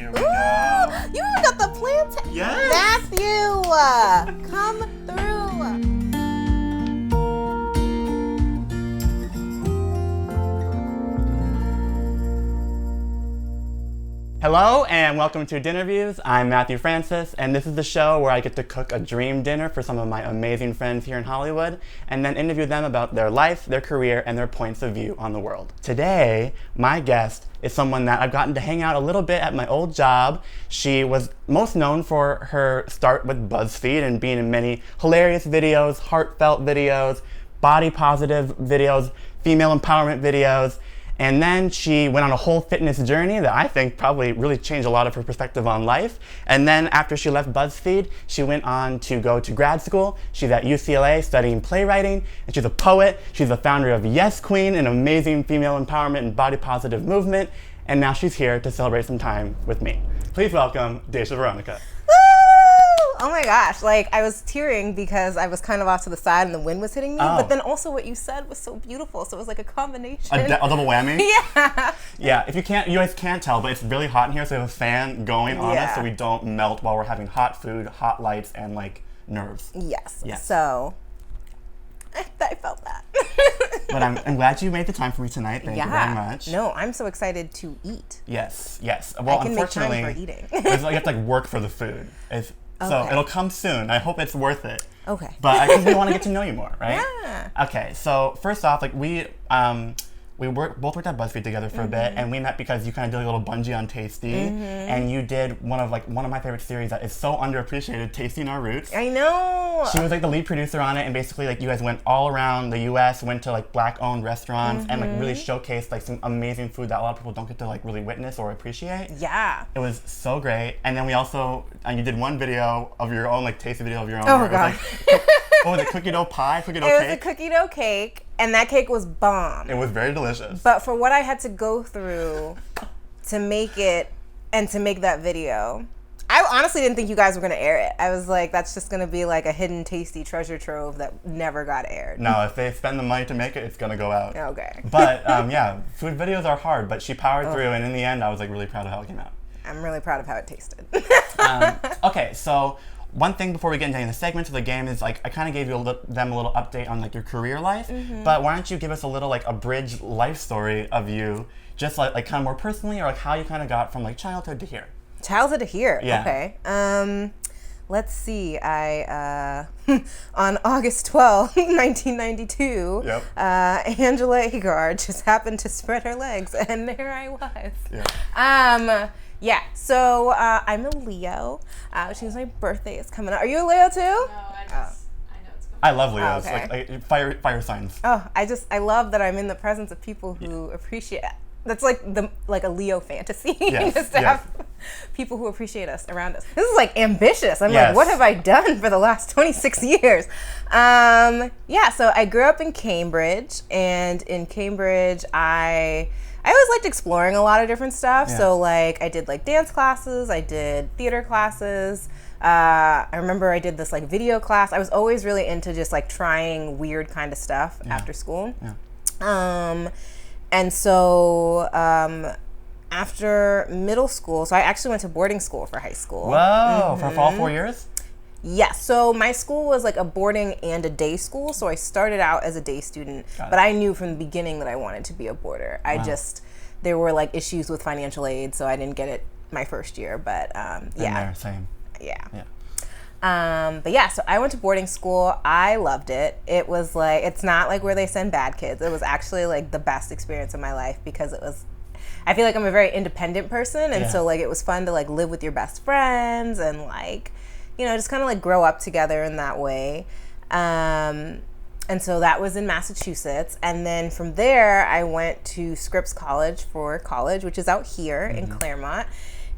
Here we go. You even got the plantain. Yes. Matthew, come through. Hello and welcome to DinnerViews. I'm Matthew Francis, and this is the show where I get to cook a dream dinner for some of my amazing friends here in Hollywood and then interview them about their life, their career, and their points of view on the world. Today, my guest is someone that I've gotten to hang out a little bit at my old job. She was most known for her start with BuzzFeed and being in many hilarious videos, heartfelt videos, body positive videos, female empowerment videos. And then she went on a whole fitness journey that I think probably really changed a lot of her perspective on life. And then after she left BuzzFeed, she went on to go to grad school. She's at UCLA studying playwriting, and she's a poet. She's the founder of Yes Queen, an amazing female empowerment and body positive movement. And now she's here to celebrate some time with me. Please welcome Daysha Veronica. Oh my gosh, like I was tearing because I was kind of off to the side and the wind was hitting me, but then also what you said was so beautiful, so it was like a combination. A double whammy? Yeah. Yeah, if you guys can't tell, but it's really hot in here, so we have a fan going on us so we don't melt while we're having hot food, hot lights, and like nerves. Yes. So I felt that. But I'm glad you made the time for me tonight. Thank you very much. No, I'm so excited to eat. Yes. Well, I can unfortunately, make time for eating. it's like you have to like work for the food. So it'll come soon. I hope it's worth it. Okay. But because we want to get to know you more, right? Yeah. Okay. So first off, like we both worked at BuzzFeed together for a bit, and we met because you kind of did a little bungee on Tasty, and you did one of my favorite series that is so underappreciated, Tasting Our Roots. I know. She was like the lead producer on it, and basically like you guys went all around the U.S., went to like Black-owned restaurants, and like really showcased like some amazing food that a lot of people don't get to like really witness or appreciate. Yeah. It was so great, and then we also you did one video of your own, like tasty video of your own. Oh god. What was it? Cookie dough pie? Cookie dough cake? It was a cookie dough cake, and that cake was bomb. It was very delicious. But for what I had to go through to make it and to make that video, I honestly didn't think you guys were going to air it. I was like, that's just going to be like a hidden tasty treasure trove that never got aired. No, if they spend the money to make it, it's going to go out. Okay. But yeah, food videos are hard, but she powered through, and in the end, I was like really proud of how it came out. I'm really proud of how it tasted. Okay, so one thing before we get into any of the segments of the game is like I kind of gave them a little update on like your career life, but why don't you give us a little like abridged life story of you, just like kind of more personally, or like how you kind of got from like childhood to here. Childhood to here. Yeah. Okay. Let's see. I on August 12, 1992, Angela Agar just happened to spread her legs, and there I was. Yeah. So I'm a Leo, which means my birthday is coming up. Are you a Leo too? No, I know it's coming. I love Leos, okay. like fire signs. Oh, I love that I'm in the presence of people who appreciate. That's like a Leo fantasy, just to have people who appreciate us around us. This is like ambitious. I'm like, what have I done for the last 26 years? So I grew up in Cambridge, and in Cambridge, I always liked exploring a lot of different stuff. Yeah. So like I did like dance classes, I did theater classes. I remember I did this like video class. I was always really into just like trying weird kind of stuff after school. Yeah. And so after middle school, so I actually went to boarding school for high school. Whoa, for all 4 years? Yeah, so my school was like a boarding and a day school. So I started out as a day student, but I knew from the beginning that I wanted to be a boarder. There were like issues with financial aid, so I didn't get it my first year, but Same. So I went to boarding school. I loved it. It was like, it's not like where they send bad kids. It was actually like the best experience of my life because I feel like I'm a very independent person. And so like, it was fun to like live with your best friends and like, you know, just kind of like grow up together in that way. And so that was in Massachusetts. And then from there, I went to Scripps College for college, which is out here in Claremont.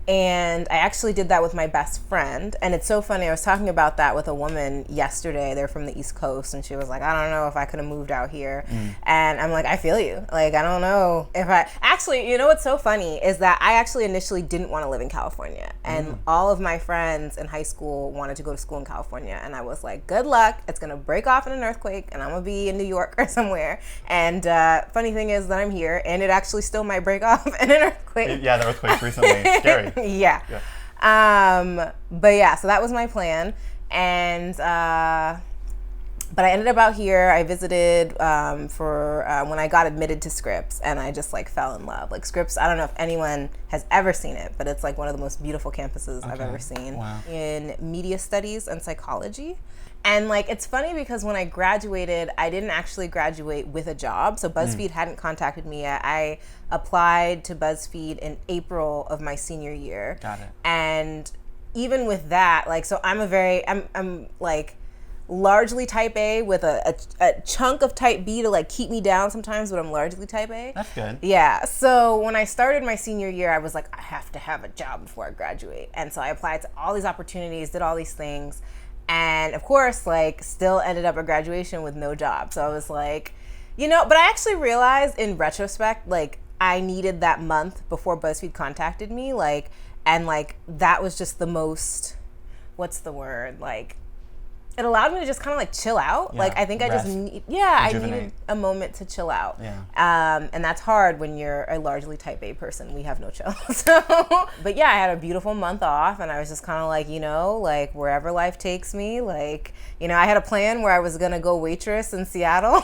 And I actually did that with my best friend. And it's so funny. I was talking about that with a woman yesterday. They're from the East Coast. And she was like, I don't know if I could have moved out here. And I'm like, I feel you. Like, I don't know if I... Actually, you know what's so funny is that I actually initially didn't want to live in California. And all of my friends in high school wanted to go to school in California. And I was like, good luck. It's going to break off in an earthquake. And I'm going to be in New York or somewhere. And funny thing is that I'm here. And it actually still might break off in an earthquake. Yeah, the earthquake recently. Scary. Yeah. But yeah, so that was my plan. And, but I ended up out here. I visited for when I got admitted to Scripps, and I just like fell in love. Like Scripps, I don't know if anyone has ever seen it, but it's like one of the most beautiful campuses I've ever seen. Wow. In media studies and psychology. And like it's funny because when I graduated, I didn't actually graduate with a job. So BuzzFeed hadn't contacted me yet. I applied to BuzzFeed in April of my senior year. Got it. And even with that, like, so I'm like largely type A with a chunk of type B to like keep me down sometimes, but I'm largely type A. That's good. Yeah. So when I started my senior year, I was like, I have to have a job before I graduate. And so I applied to all these opportunities, did all these things. And of course, like still ended up at graduation with no job. So I was like, but I actually realized in retrospect, like I needed that month before BuzzFeed contacted me. Like, and like that was just the most, what's the word? Like, it allowed me to just kind of like chill out. Yeah, like I think rest, I needed rejuvenate. a moment to chill out. Yeah. And that's hard when you're a largely type A person. We have no chill. So, but yeah, I had a beautiful month off, and I was just kind of like, like wherever life takes me. Like, I had a plan where I was gonna go waitress in Seattle.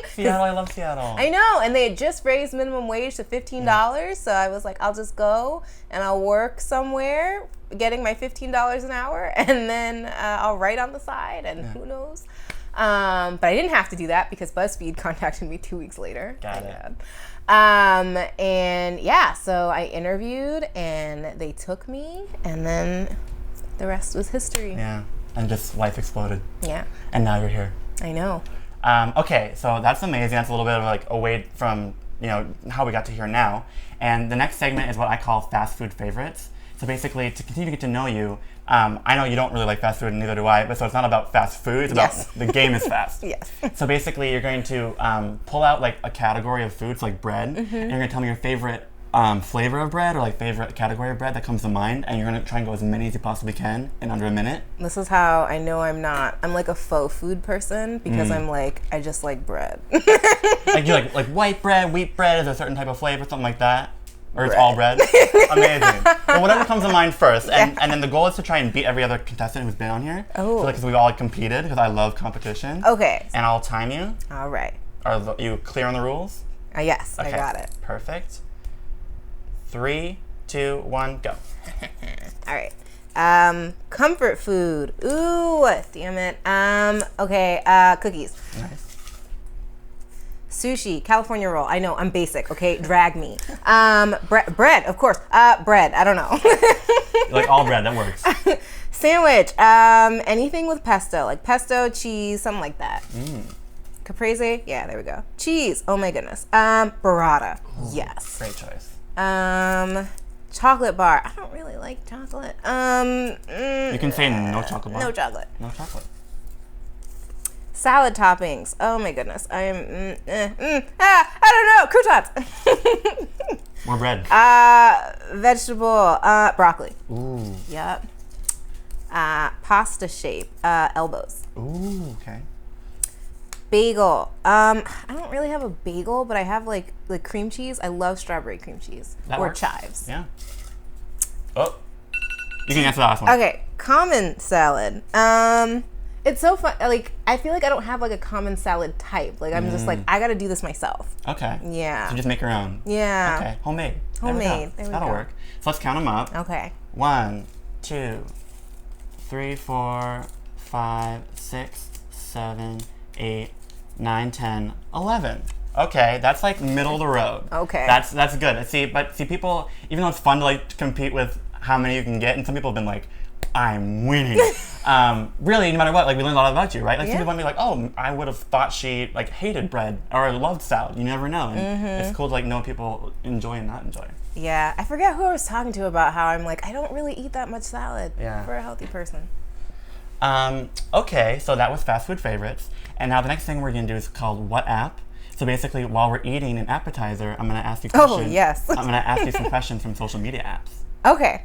Seattle, I love Seattle. I know, and they had just raised minimum wage to $15, so I was like, I'll just go and I'll work somewhere, getting my $15 an hour, and then I'll write on the side, and who knows. But I didn't have to do that because BuzzFeed contacted me 2 weeks later. Got it. And yeah, so I interviewed, and they took me, and then the rest was history. Yeah, and just life exploded. Yeah. And now you're here. I know. Okay, so that's amazing. That's a little bit of like away from, how we got to here now. And the next segment is what I call fast food favorites. So basically, to continue to get to know you, I know you don't really like fast food, and neither do I, but so it's not about fast food, it's about the game is fast. Yes. So basically, you're going to pull out like a category of foods, like bread, and you're going to tell me your favorite flavor of bread or like favorite category of bread that comes to mind, and you're going to try and go as many as you possibly can in under a minute. This is how I know I'm like a faux food person, because I just like bread. Like you like white bread, wheat bread, is there a certain type of flavor, something like that? Or it's all bread? Amazing. Well, whatever comes to mind first. And then the goal is to try and beat every other contestant who's been on here. Oh. So because we've all competed, because I love competition. Okay. And I'll time you. All right. Are you clear on the rules? Yes, Okay. I got it. Perfect. 3, 2, 1, go. All right. Comfort food. Ooh, damn it. Okay, cookies. Nice. Sushi, California roll. I know, I'm basic, okay? Drag me. Bread, of course. Bread, I don't know. Like all bread, that works. Sandwich, anything with pesto, like pesto, cheese, something like that. Caprese, yeah, there we go. Cheese, oh my goodness. Burrata, yes. Great choice. Chocolate bar, I don't really like chocolate. You can say no chocolate bar. No chocolate. No chocolate. Salad toppings. Oh my goodness. I don't know. Croutons. More bread. Vegetable. Broccoli. Ooh. Yep. Pasta shape. Elbows. Ooh, okay. Bagel. I don't really have a bagel, but I have like cream cheese. I love strawberry cream cheese. That or works. chives. Yeah. Oh. You can answer the last one. Okay. Common salad. It's so fun. Like, I feel like I don't have like a common salad type. Like, I'm just like, I gotta do this myself. Okay. Yeah. So just make your own. Yeah. Okay. Homemade. Homemade. There we That'll go. work. So let's count them up. Okay. 1, 2, 3, 4, 5, 6, 7, 8, 9, 10, 11. Okay, that's like middle of the road. Okay. That's good. See, people, even though it's fun to like compete with how many you can get, and some people have been like, I'm winning. Really, no matter what, like we learned a lot about you, right? Like some people might be like, oh, I would have thought she like hated bread or loved salad. You never know. And it's cool to like know what people enjoy and not enjoy. Yeah, I forget who I was talking to about how I'm like, I don't really eat that much salad for a healthy person. Okay, so that was fast food favorites. And now the next thing we're gonna do is called What App? So basically, while we're eating an appetizer, I'm gonna ask you questions. Oh, yes. I'm gonna ask you some questions from social media apps. Okay.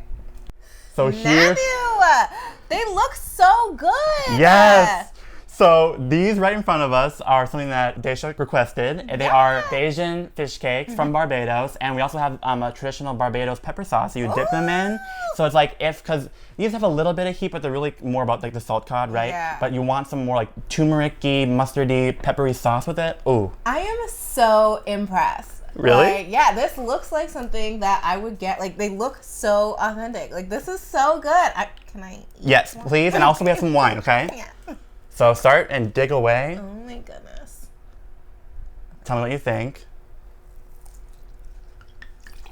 So here, Matthew, they look so good. yes. So these right in front of us are something that Daysha requested. They are Bajan fish cakes from Barbados, and we also have a traditional Barbados pepper sauce. So you dip them in. So it's like because these have a little bit of heat, but they're really more about like the salt cod, right? Yeah. But you want some more like turmeric-y, mustardy, peppery sauce with it. Ooh. I am so impressed. Really? Like, yeah, this looks like something that I would get. Like, they look so authentic. Like, this is so good. Can I eat Yes, one? please. And also we have some wine, okay? Yeah. So start and dig away. Oh my goodness. Tell me what you think.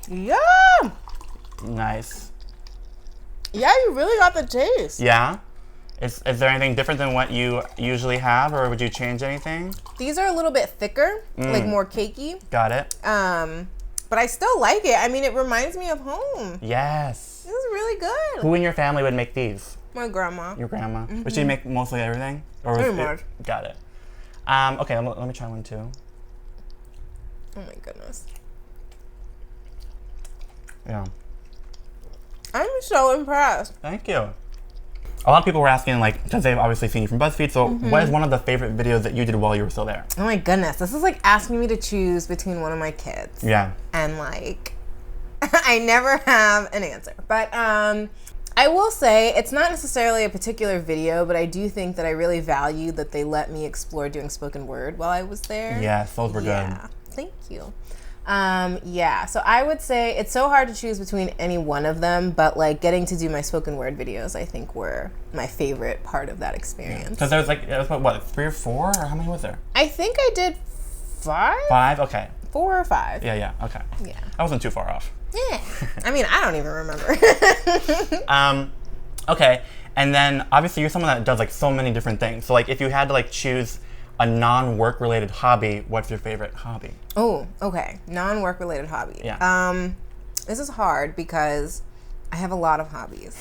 Yeah. Nice. Yeah, you really got the taste. Yeah? Is there anything different than what you usually have, or would you change anything? These are a little bit thicker, like more cakey. Got it. But I still like it. I mean, it reminds me of home. Yes. This is really good. Who in your family would make these? My grandma. Your grandma. Would she make mostly everything? Or Pretty was much. Got it. Okay, let me try one too. Oh my goodness. Yeah. I'm so impressed. Thank you. A lot of people were asking, like, because they've obviously seen you from BuzzFeed, so what is one of the favorite videos that you did while you were still there? Oh my goodness. This is like asking me to choose between one of my kids. Yeah. And like, I never have an answer. But I will say it's not necessarily a particular video, but I do think that I really value that they let me explore doing spoken word while I was there. Yes, those were Yeah. good. Thank you. Yeah, so I would say it's so hard to choose between any one of them, but like getting to do my spoken word videos, I think were my favorite part of that experience. Because there was like, it was what, 3 or 4? Or how many was there? I think I did 5? 5? Okay. 4 or 5. Yeah, okay. Yeah. I wasn't too far off. Yeah. I mean, I don't even remember. Okay, and then obviously you're someone that does like so many different things. So like if you had to like choose a non-work related hobby, what's your favorite hobby? Oh, okay. Non-work related hobby. Yeah. This is hard because I have a lot of hobbies.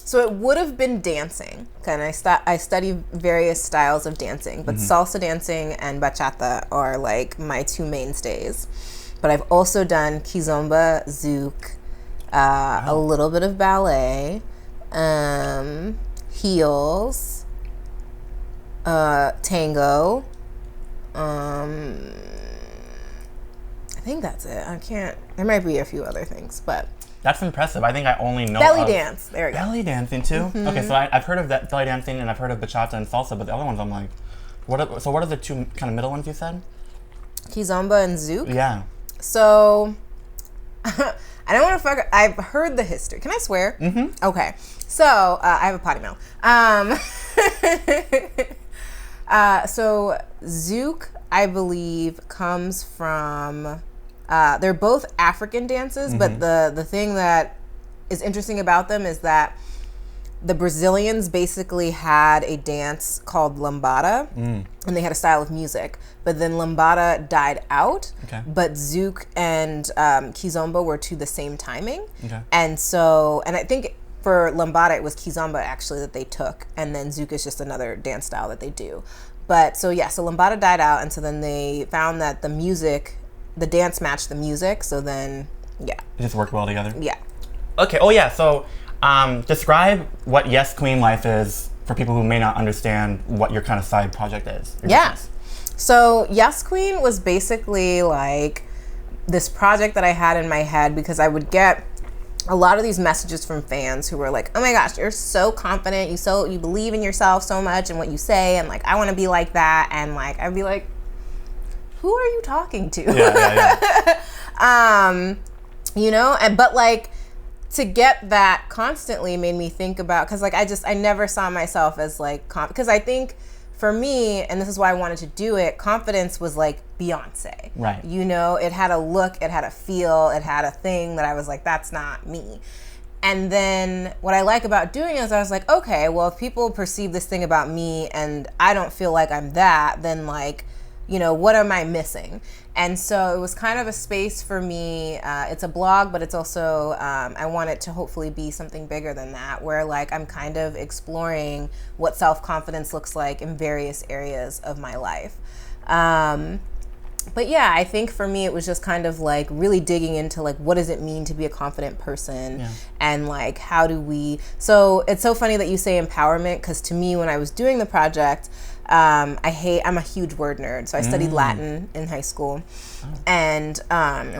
So it would have been dancing. And I study various styles of dancing, but salsa dancing and bachata are like my 2 mainstays. But I've also done kizomba, zouk, a little bit of ballet, heels, tango. I think that's it. There might be a few other things, but. That's impressive. I think I only know Belly dance. There we go. Belly dancing too? Okay, so I've heard of that belly dancing and I've heard of bachata and salsa, but the other ones I'm like, what are the 2 kind of middle ones you said? Kizomba and zouk. Yeah. So, I don't want to fuck. I've heard the history. Can I swear? Mm-hmm. Okay. So, I have a potty mouth. So, zouk, I believe, comes from. They're both African dances, but the thing that is interesting about them is that the Brazilians basically had a dance called lambada, and they had a style of music. But then lambada died out, but zouk and kizomba were to the same timing. Okay. And I think for lambada it was kizomba actually that they took, and then zouk is just another dance style that they do. But so lambada died out, and so then they found that the dance matched the music, so then, yeah. It just worked well together? Yeah. Okay, so describe what Yes Queen life is for people who may not understand what your kind of side project is. Yeah. So Yes Queen was basically like this project that I had in my head because I would get a lot of these messages from fans who were like, oh my gosh, you're so confident, you believe in yourself so much and what you say, and like, I want to be like that, and like, I'd be like, who are you talking to? Yeah. But like to get that constantly made me think about, because like I never saw myself as like, because I think for me, and this is why I wanted to do it, confidence was like Beyonce. Right. It had a look, it had a feel, it had a thing that I was like, that's not me. And then what I like about doing it is I was like, okay, well, if people perceive this thing about me and I don't feel like I'm that, then like, what am I missing? And so it was kind of a space for me. It's a blog, but it's also, I want it to hopefully be something bigger than that, where like I'm kind of exploring what self-confidence looks like in various areas of my life. But yeah, I think for me it was just kind of like really digging into like what does it mean to be a confident person, and like how do we. So it's so funny that you say empowerment, because to me when I was doing the project, I'm a huge word nerd, so I studied Latin in high school, and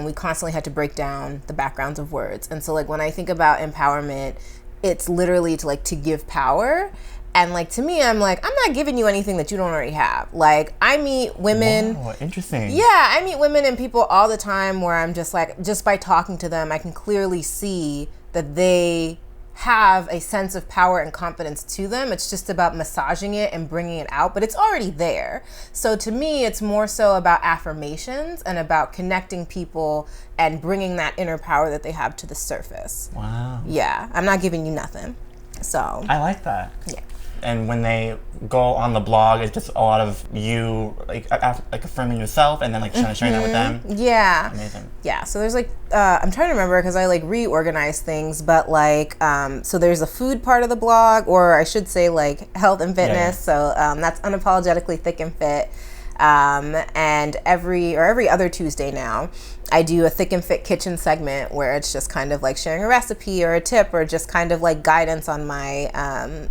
we constantly had to break down the backgrounds of words. And so like when I think about empowerment, it's literally to give power. And like to me, I'm like, I'm not giving you anything that you don't already have. Like I meet women. Wow, interesting. Yeah, I meet women and people all the time where I'm just like, just by talking to them, I can clearly see that they have a sense of power and confidence to them. It's just about massaging it and bringing it out, but it's already there. So to me, it's more so about affirmations and about connecting people and bringing that inner power that they have to the surface. Wow. Yeah, I'm not giving you nothing. So I like that. Yeah. And when they go on the blog, it's just a lot of you like affirming yourself and then like kind of sharing that with them. Yeah. Amazing. Yeah. So there's like I'm trying to remember because I like reorganized things, but like so there's a food part of the blog, or I should say like health and fitness. So that's unapologetically thick and fit. And every other Tuesday now, I do a thick and fit kitchen segment where it's just kind of like sharing a recipe or a tip or just kind of like guidance on my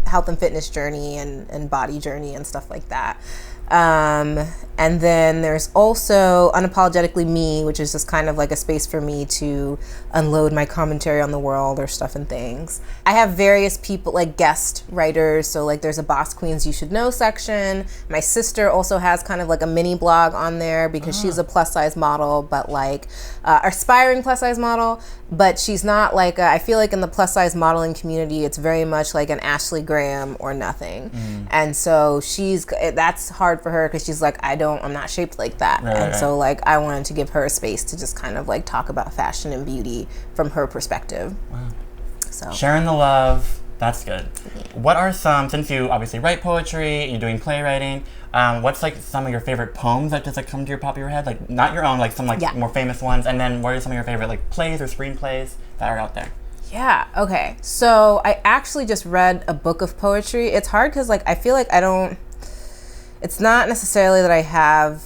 health and fitness journey and body journey and stuff like that. And then there's also Unapologetically Me, which is just kind of like a space for me to unload my commentary on the world or stuff and things. I have various people, like guest writers. So like there's a Boss Queens You Should Know section. My sister also has kind of like a mini blog on there because she's a plus size model, but like aspiring plus size model, but she's not like, I feel like in the plus size modeling community, it's very much like an Ashley Graham or nothing. And so that's hard for her because she's like, I'm not shaped like that. Right. So like I wanted to give her a space to just kind of like talk about fashion and beauty from her perspective. Wow. So sharing the love, that's good. What are some, since you obviously write poetry, you're doing playwriting, what's like some of your favorite poems that just like come to your top of your head? Like not your own, like some like more famous ones. And then what are some of your favorite like plays or screenplays that are out there? Yeah, okay. So I actually just read a book of poetry. It's hard because like I feel like it's not necessarily that I have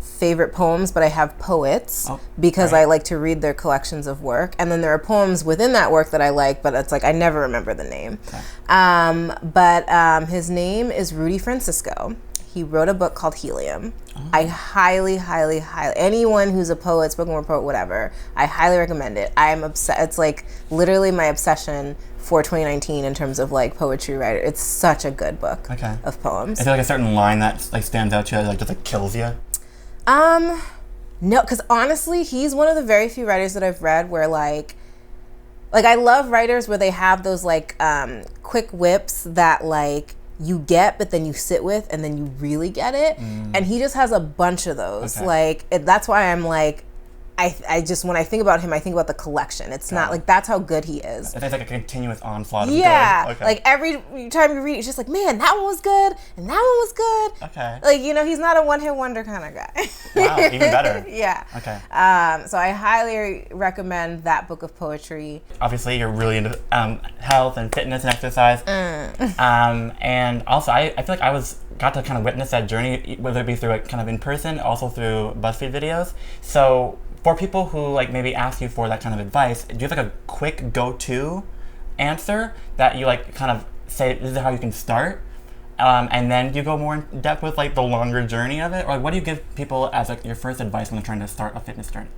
favorite poems, but I have poets because I like to read their collections of work. And then there are poems within that work that I like, but it's like I never remember the name. But his name is Rudy Francisco. He wrote a book called Helium. I highly, anyone who's a poet, spoken word poet, whatever, I highly recommend it. I'm obsessed. It's like literally my obsession for 2019 in terms of like poetry writer. It's such a good book of poems. Is there like a certain line that like stands out to you that like just like kills you? No, because honestly, he's one of the very few writers that I've read where like I love writers where they have those like quick whips that like you get, but then you sit with, and then you really get it. And he just has a bunch of those. That's why I'm like, I just, when I think about him, I think about the collection. It's not like, that's how good he is. It's like a continuous onslaught of good. Like every time you read it, it's just like, man, that one was good, and that one was good. Like, you know, he's not a one-hit wonder kind of guy. Wow, even better. So I highly recommend that book of poetry. Obviously, you're really into health and fitness and exercise. And also, I feel like I got to kind of witness that journey, whether it be through like kind of in person, also through BuzzFeed videos. So for people who like maybe ask you for that kind of advice, do you have like a quick go-to answer that you like kind of say this is how you can start, and then you go more in depth with like the longer journey of it, or like, what do you give people as like your first advice when they're trying to start a fitness journey?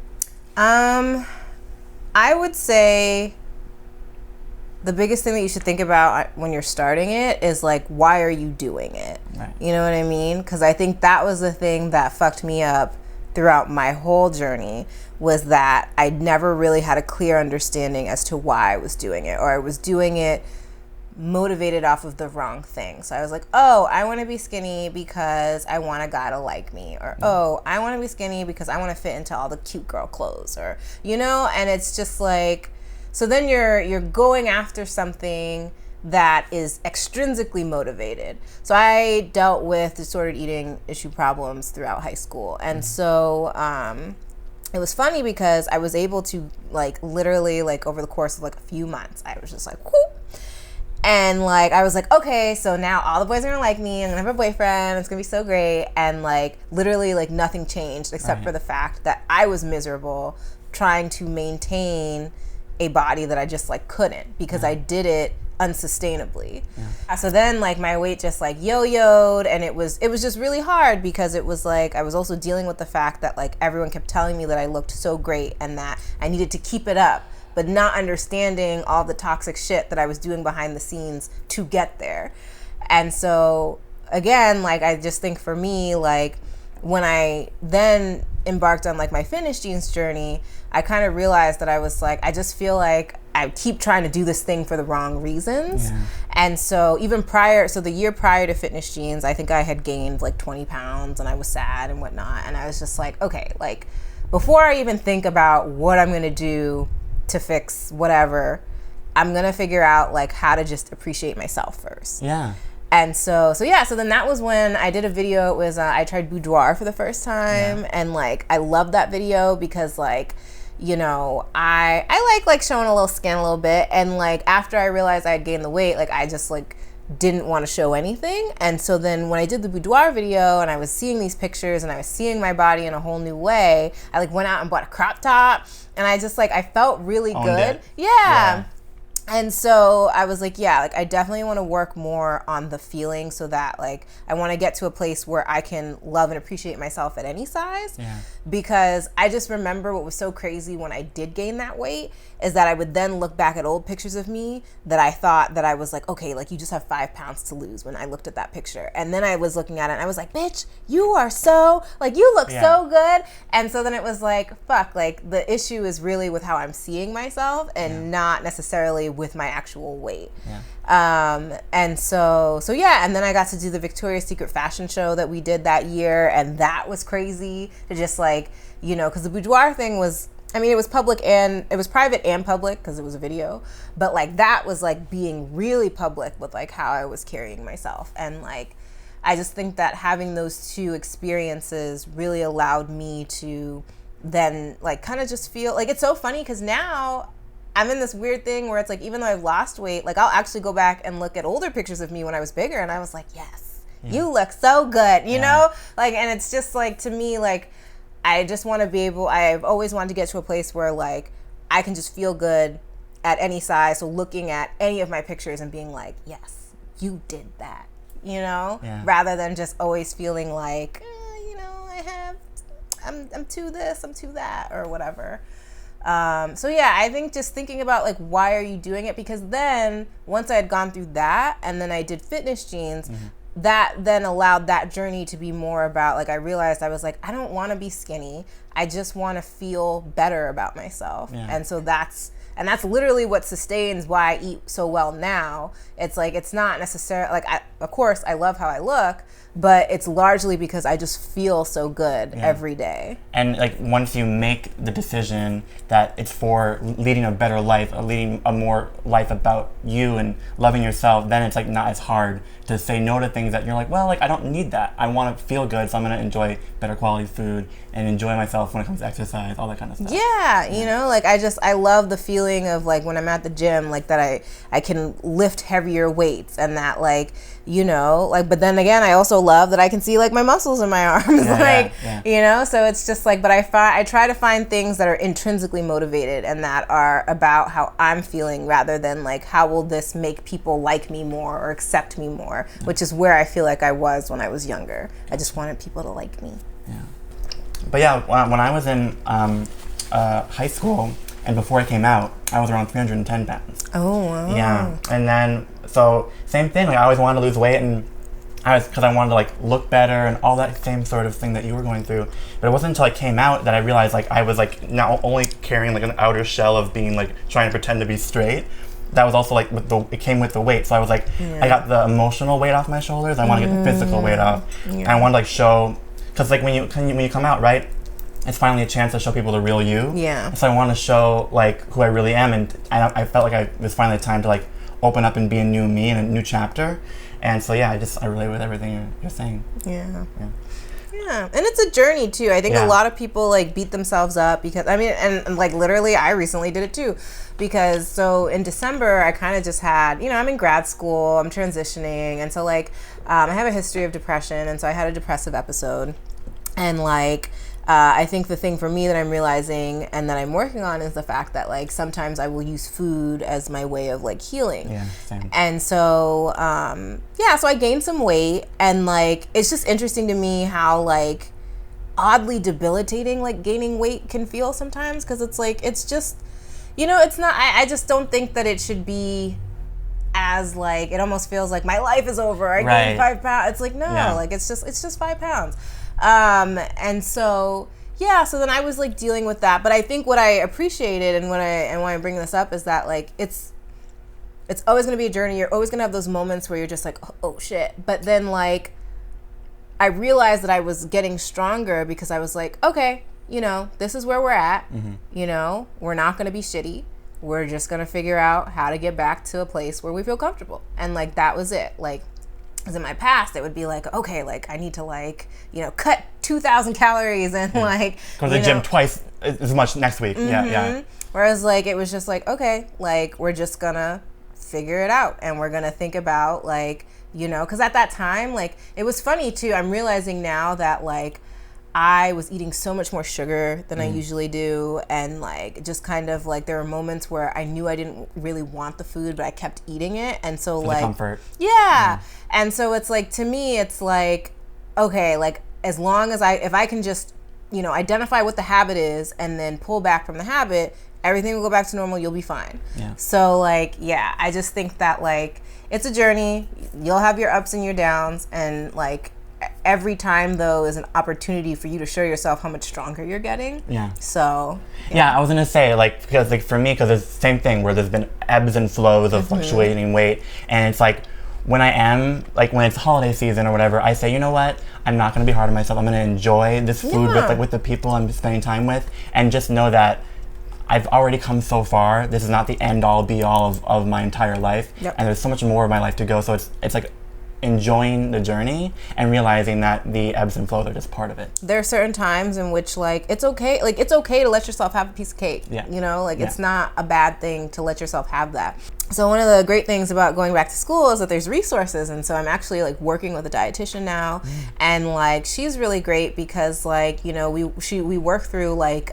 I would say the biggest thing that you should think about when you're starting it is like, why are you doing it? Right. You know what I mean? Because I think that was the thing that fucked me up throughout my whole journey, was that I never really had a clear understanding as to why I was doing it, or I was doing it motivated off of the wrong thing. So I was like, oh, I want to be skinny because I want a guy to like me, or oh, I want to be skinny because I want to fit into all the cute girl clothes, or you know. And it's just like, so then you're going after something that is extrinsically motivated. So I dealt with disordered eating issue problems throughout high school. And so it was funny because I was able to like literally like over the course of like a few months, I was just like, whoop. And like I was like, okay, so now all the boys are gonna like me. I'm gonna have a boyfriend. It's gonna be so great. And like literally, like nothing changed except for the fact that I was miserable trying to maintain a body that I just like couldn't, because I did it unsustainably. So then like my weight just like yo-yoed, and it was just really hard, because it was like I was also dealing with the fact that like everyone kept telling me that I looked so great and that I needed to keep it up, but not understanding all the toxic shit that I was doing behind the scenes to get there. And so again, like I just think for me, like when I then embarked on like my fitness jeans journey, I kind of realized that I was like, I just feel like I keep trying to do this thing for the wrong reasons. And so even the year prior to fitness jeans, I think I had gained like 20 pounds and I was sad and whatnot. And I was just like, okay, like before I even think about what I'm going to do to fix whatever, I'm gonna figure out like how to just appreciate myself first. And so then that was when I did a video. It was I tried boudoir for the first time, and like I love that video because like, you know, I like showing a little skin a little bit, and like after I realized I had gained the weight, like I just like didn't want to show anything. And so then when I did the boudoir video and I was seeing these pictures and I was seeing my body in a whole new way, I like went out and bought a crop top, and I just like I felt really good. And so I was like, yeah, like I definitely want to work more on the feeling, so that like I want to get to a place where I can love and appreciate myself at any size. Because I just remember what was so crazy when I did gain that weight is that I would then look back at old pictures of me that I thought that I was like, okay, like you just have 5 pounds to lose, when I looked at that picture. And then I was looking at it and I was like, bitch, you are so, like you look so good. And so then it was like, fuck, like the issue is really with how I'm seeing myself and not necessarily with my actual weight. And so and then I got to do the Victoria's Secret fashion show that we did that year, and that was crazy to just like, you know, because the boudoir thing was, I mean, it was public and it was private and public because it was a video, but like that was like being really public with like how I was carrying myself. And like I just think that having those two experiences really allowed me to then like kind of just feel like, it's so funny because now I'm in this weird thing where it's like, even though I've lost weight, like I'll actually go back and look at older pictures of me when I was bigger, and I was like, yes, you look so good, you know? Like, and it's just like, to me, like, I just want to be able, I've always wanted to get to a place where like I can just feel good at any size. So looking at any of my pictures and being like, yes, you did that, you know? Rather than just always feeling like, you know, I'm too this, I'm too that, or whatever. So yeah, I think just thinking about like, why are you doing it? Because then once I had gone through that and then I did fitness jeans, that then allowed that journey to be more about like, I realized I was like, I don't want to be skinny. I just want to feel better about myself. And so that's literally what sustains why I eat so well now. It's like, it's not necessarily like, of course I love how I look, but it's largely because I just feel so good every day. And like once you make the decision that it's for leading a better life, leading a more life about you and loving yourself, then it's like not as hard to say no to things that you're like, well, like I don't need that. I want to feel good, so I'm going to enjoy better quality food and enjoy myself when it comes to exercise, all that kind of stuff. You know, like I love the feeling of like when I'm at the gym, like that I can lift heavier weights, and that like, you know, like, but then again, I also love that I can see like my muscles in my arms, you know, so it's just like, but I try to find things that are intrinsically motivated and that are about how I'm feeling, rather than like, how will this make people like me more or accept me more, which is where I feel like I was when I was younger. I just wanted people to like me. But yeah, when I was in high school and before I came out, I was around 310 pounds. Oh, wow. Yeah, and then, so same thing, like I always wanted to lose weight, and because I wanted to like look better and all that same sort of thing that you were going through. But it wasn't until I came out that I realized like I was like not only carrying like an outer shell of being like trying to pretend to be straight, that was also like it came with the weight. So I was like, I got the emotional weight off my shoulders, I want to get the physical weight off. And I wanted to like show, because like when you come out, right, it's finally a chance to show people the real you. So I want to show like who I really am, and I felt like it was finally time to like open up and be a new me and a new chapter. And so yeah, I relate with everything you're saying. Yeah, and it's a journey too. I think a lot of people like beat themselves up because and like literally I recently did it too, because so in December I kind of just had, I'm in grad school, I'm transitioning, and so like I have a history of depression, and so I had a depressive episode, and like I think the thing for me that I'm realizing and that I'm working on is the fact that like sometimes I will use food as my way of like healing. Yeah, same. And so, so I gained some weight, and like it's just interesting to me how like oddly debilitating like gaining weight can feel sometimes, because it's like, it's just, it's not, I just don't think that it should be as like, it almost feels like my life is over. I gained 5 pounds. It's like, no, like it's just 5 pounds. And so, so then I was like dealing with that. But I think what I appreciated and why I'm bringing this up is that like, it's always going to be a journey. You're always going to have those moments where you're just like, oh shit. But then like, I realized that I was getting stronger because I was like, okay, this is where we're at. Mm-hmm. We're not going to be shitty. We're just going to figure out how to get back to a place where we feel comfortable. And like, that was it. Like, because in my past, it would be like, okay, like I need to like, cut 2,000 calories and like go to the gym twice as much next week. Mm-hmm. Yeah. Whereas like, it was just like, okay, like we're just gonna figure it out, and we're gonna think about like, because at that time, like it was funny too. I'm realizing now that like I was eating so much more sugar than I usually do, and like just kind of like there were moments where I knew I didn't really want the food, but I kept eating it, and so for like the comfort. And so it's like, to me it's like, okay, like as long as if I can just identify what the habit is and then pull back from the habit, everything will go back to normal. You'll be fine. So like I just think that like it's a journey. You'll have your ups and your downs, and like every time though is an opportunity for you to show yourself how much stronger you're getting. So I was gonna say like, because like for me, because it's the same thing where there's been ebbs and flows of fluctuating weight, and it's like when I am like, when it's holiday season or whatever, I say, you know what, I'm not gonna be hard on myself. I'm gonna enjoy this food with the people I'm spending time with, and just know that I've already come so far. This is not the end all be all of my entire life, and there's so much more of my life to go. So it's like enjoying the journey and realizing that the ebbs and flows are just part of it. There are certain times in which like it's okay to let yourself have a piece of cake. It's not a bad thing to let yourself have that. So one of the great things about going back to school is that there's resources, and so I'm actually like working with a dietitian now, and like she's really great because like we work through like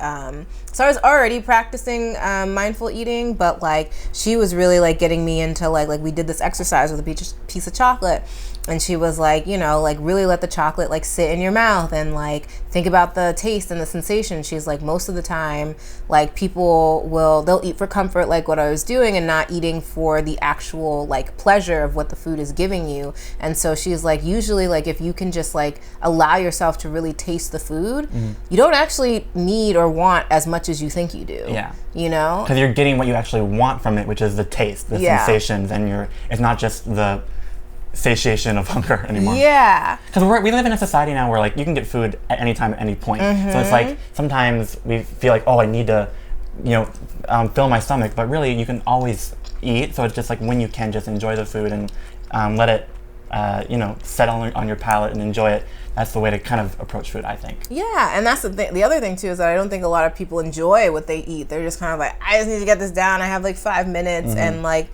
so I was already practicing mindful eating, but like she was really like getting me into like we did this exercise with a piece of chocolate. And she was like, like really let the chocolate like sit in your mouth and like think about the taste and the sensation. She's like, most of the time, like they'll eat for comfort, like what I was doing, and not eating for the actual like pleasure of what the food is giving you. And so she's like, usually like if you can just like allow yourself to really taste the food, you don't actually need or want as much as you think you do. Because you're getting what you actually want from it, which is the taste, the sensations, and it's not just the satiation of hunger anymore. Because we live in a society now where like you can get food at any time, at any point. So it's like sometimes we feel like, oh, I need to fill my stomach, but really you can always eat. So it's just like when you can just enjoy the food and let it settle on your palate and enjoy it. That's the way to kind of approach food, I think. And that's the thing. The other thing too is that I don't think a lot of people enjoy what they eat. They're just kind of like, I just need to get this down. I have like 5 minutes, and like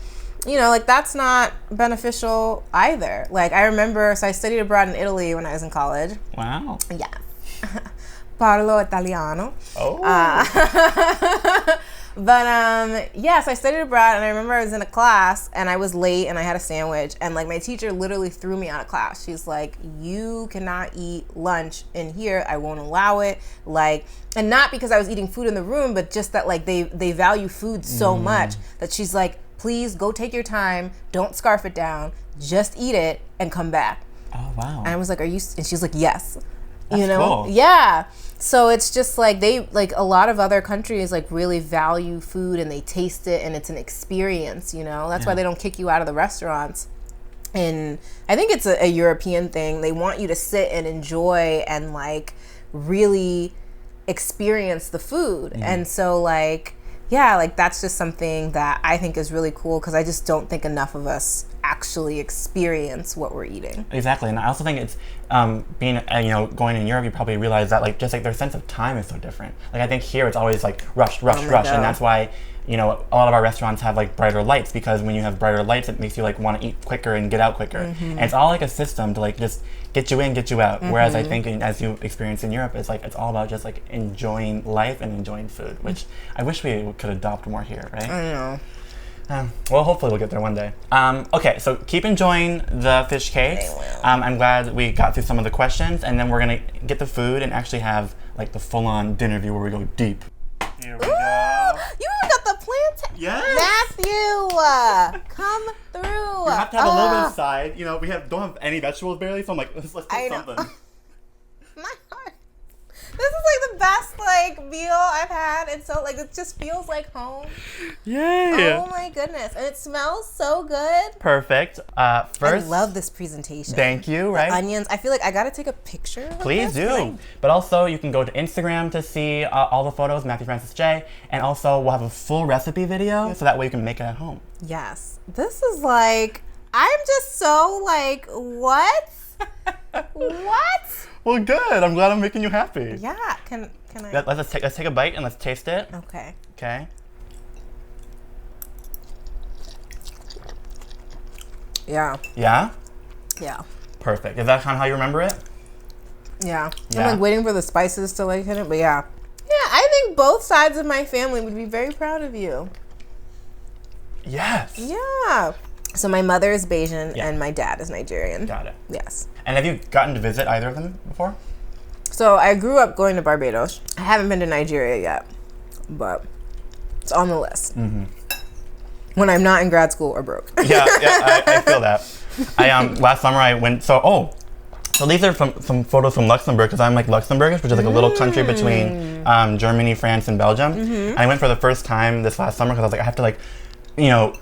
like that's not beneficial either. Like I remember, so I studied abroad in Italy when I was in college. Wow. Yeah. Parlo Italiano. Oh. But so I studied abroad, and I remember I was in a class and I was late and I had a sandwich, and like my teacher literally threw me out of class. She's like, you cannot eat lunch in here. I won't allow it. Like, and not because I was eating food in the room, but just that like they value food so much that she's like, please go take your time. Don't scarf it down. Just eat it and come back. Oh, wow. And I was like, are you? And she's like, yes. That's cool. Yeah. So it's just like a lot of other countries like really value food, and they taste it, and it's an experience, That's why they don't kick you out of the restaurants. And I think it's a European thing. They want you to sit and enjoy and like really experience the food. And so like, like that's just something that I think is really cool, because I just don't think enough of us actually experience what we're eating. Exactly, and I also think it's being going in Europe, you probably realize that like just like their sense of time is so different. Like I think here it's always like rush, God. and that's why a lot of our restaurants have like brighter lights, because when you have brighter lights, it makes you like want to eat quicker and get out quicker, and it's all like a system to like just get you in, get you out. Whereas I think as you experience in Europe, it's like it's all about just like enjoying life and enjoying food, which I wish we could adopt more here, right? I know. Well, hopefully we'll get there one day. Okay, so keep enjoying the fish cakes. I'm glad we got through some of the questions, and then we're gonna get the food and actually have like the full-on dinner view where we go deep. Here we go. You even got the plantain. Yes. Matthew, come through. You have to have a little bit of side. We don't have any vegetables barely, so I'm like, let's put something. My heart. This is like the best like meal I've had. It's so like it just feels like home. Yay! Oh my goodness, and it smells so good. Perfect. First, I love this presentation. Thank you. Right? Onions. I feel like I gotta take a picture. Please do. But also, you can go to Instagram to see all the photos, Matthew Francis J, and also we'll have a full recipe video, so that way you can make it at home. Yes. This is like I'm just so like what? What? Well, good. I'm glad I'm making you happy. Yeah. Can I? Let's take a bite and let's taste it. Okay. Okay. Yeah. Yeah? Yeah. Perfect. Is that kind of how you remember it? Yeah. Yeah. I'm like waiting for the spices to like hit it, but yeah. Yeah, I think both sides of my family would be very proud of you. Yes. Yeah. So my mother is Bajan and my dad is Nigerian. Got it. Yes. And have you gotten to visit either of them before? So I grew up going to Barbados. I haven't been to Nigeria yet, but it's on the list. When I'm not in grad school or broke. Yeah, I feel that. Last summer I went, so these are some photos from Luxembourg, because I'm like Luxembourgish, which is like a little country between Germany, France, and Belgium. And I went for the first time this last summer because I was like, I have to like,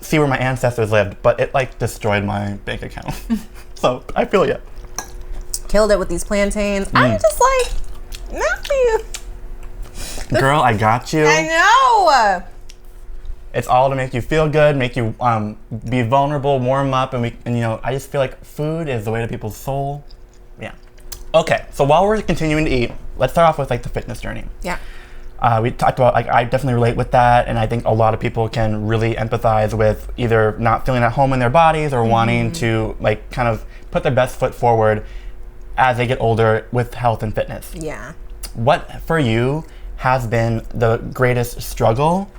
see where my ancestors lived, but it like destroyed my bank account. So I feel you. Killed it with these plantains. I'm just like, Matthew. Girl, I got you. I know. It's all to make you feel good, make you be vulnerable, warm up, and I just feel like food is the way to people's soul. Yeah. Okay, so while we're continuing to eat, let's start off with like the fitness journey. Yeah. We talked about, like, I definitely relate with that, and I think a lot of people can really empathize with either not feeling at home in their bodies or wanting to like kind of put their best foot forward as they get older with health and fitness. Yeah. What for you has been the greatest struggle,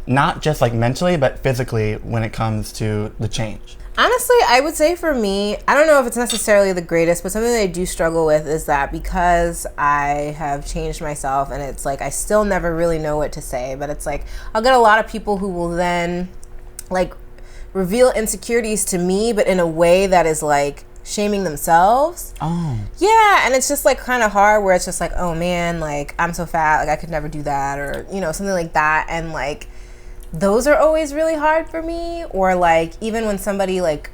not just like mentally, but physically, when it comes to the change? Honestly, I would say for me, I don't know if it's necessarily the greatest, but something that I do struggle with is that because I have changed myself, and it's like I still never really know what to say, but it's like I'll get a lot of people who will then like reveal insecurities to me, but in a way that is like shaming themselves. Oh. Yeah, and it's just like kind of hard where it's just like, oh man, like I'm so fat, like I could never do that, or something like that, and like those are always really hard for me. Or like even when somebody like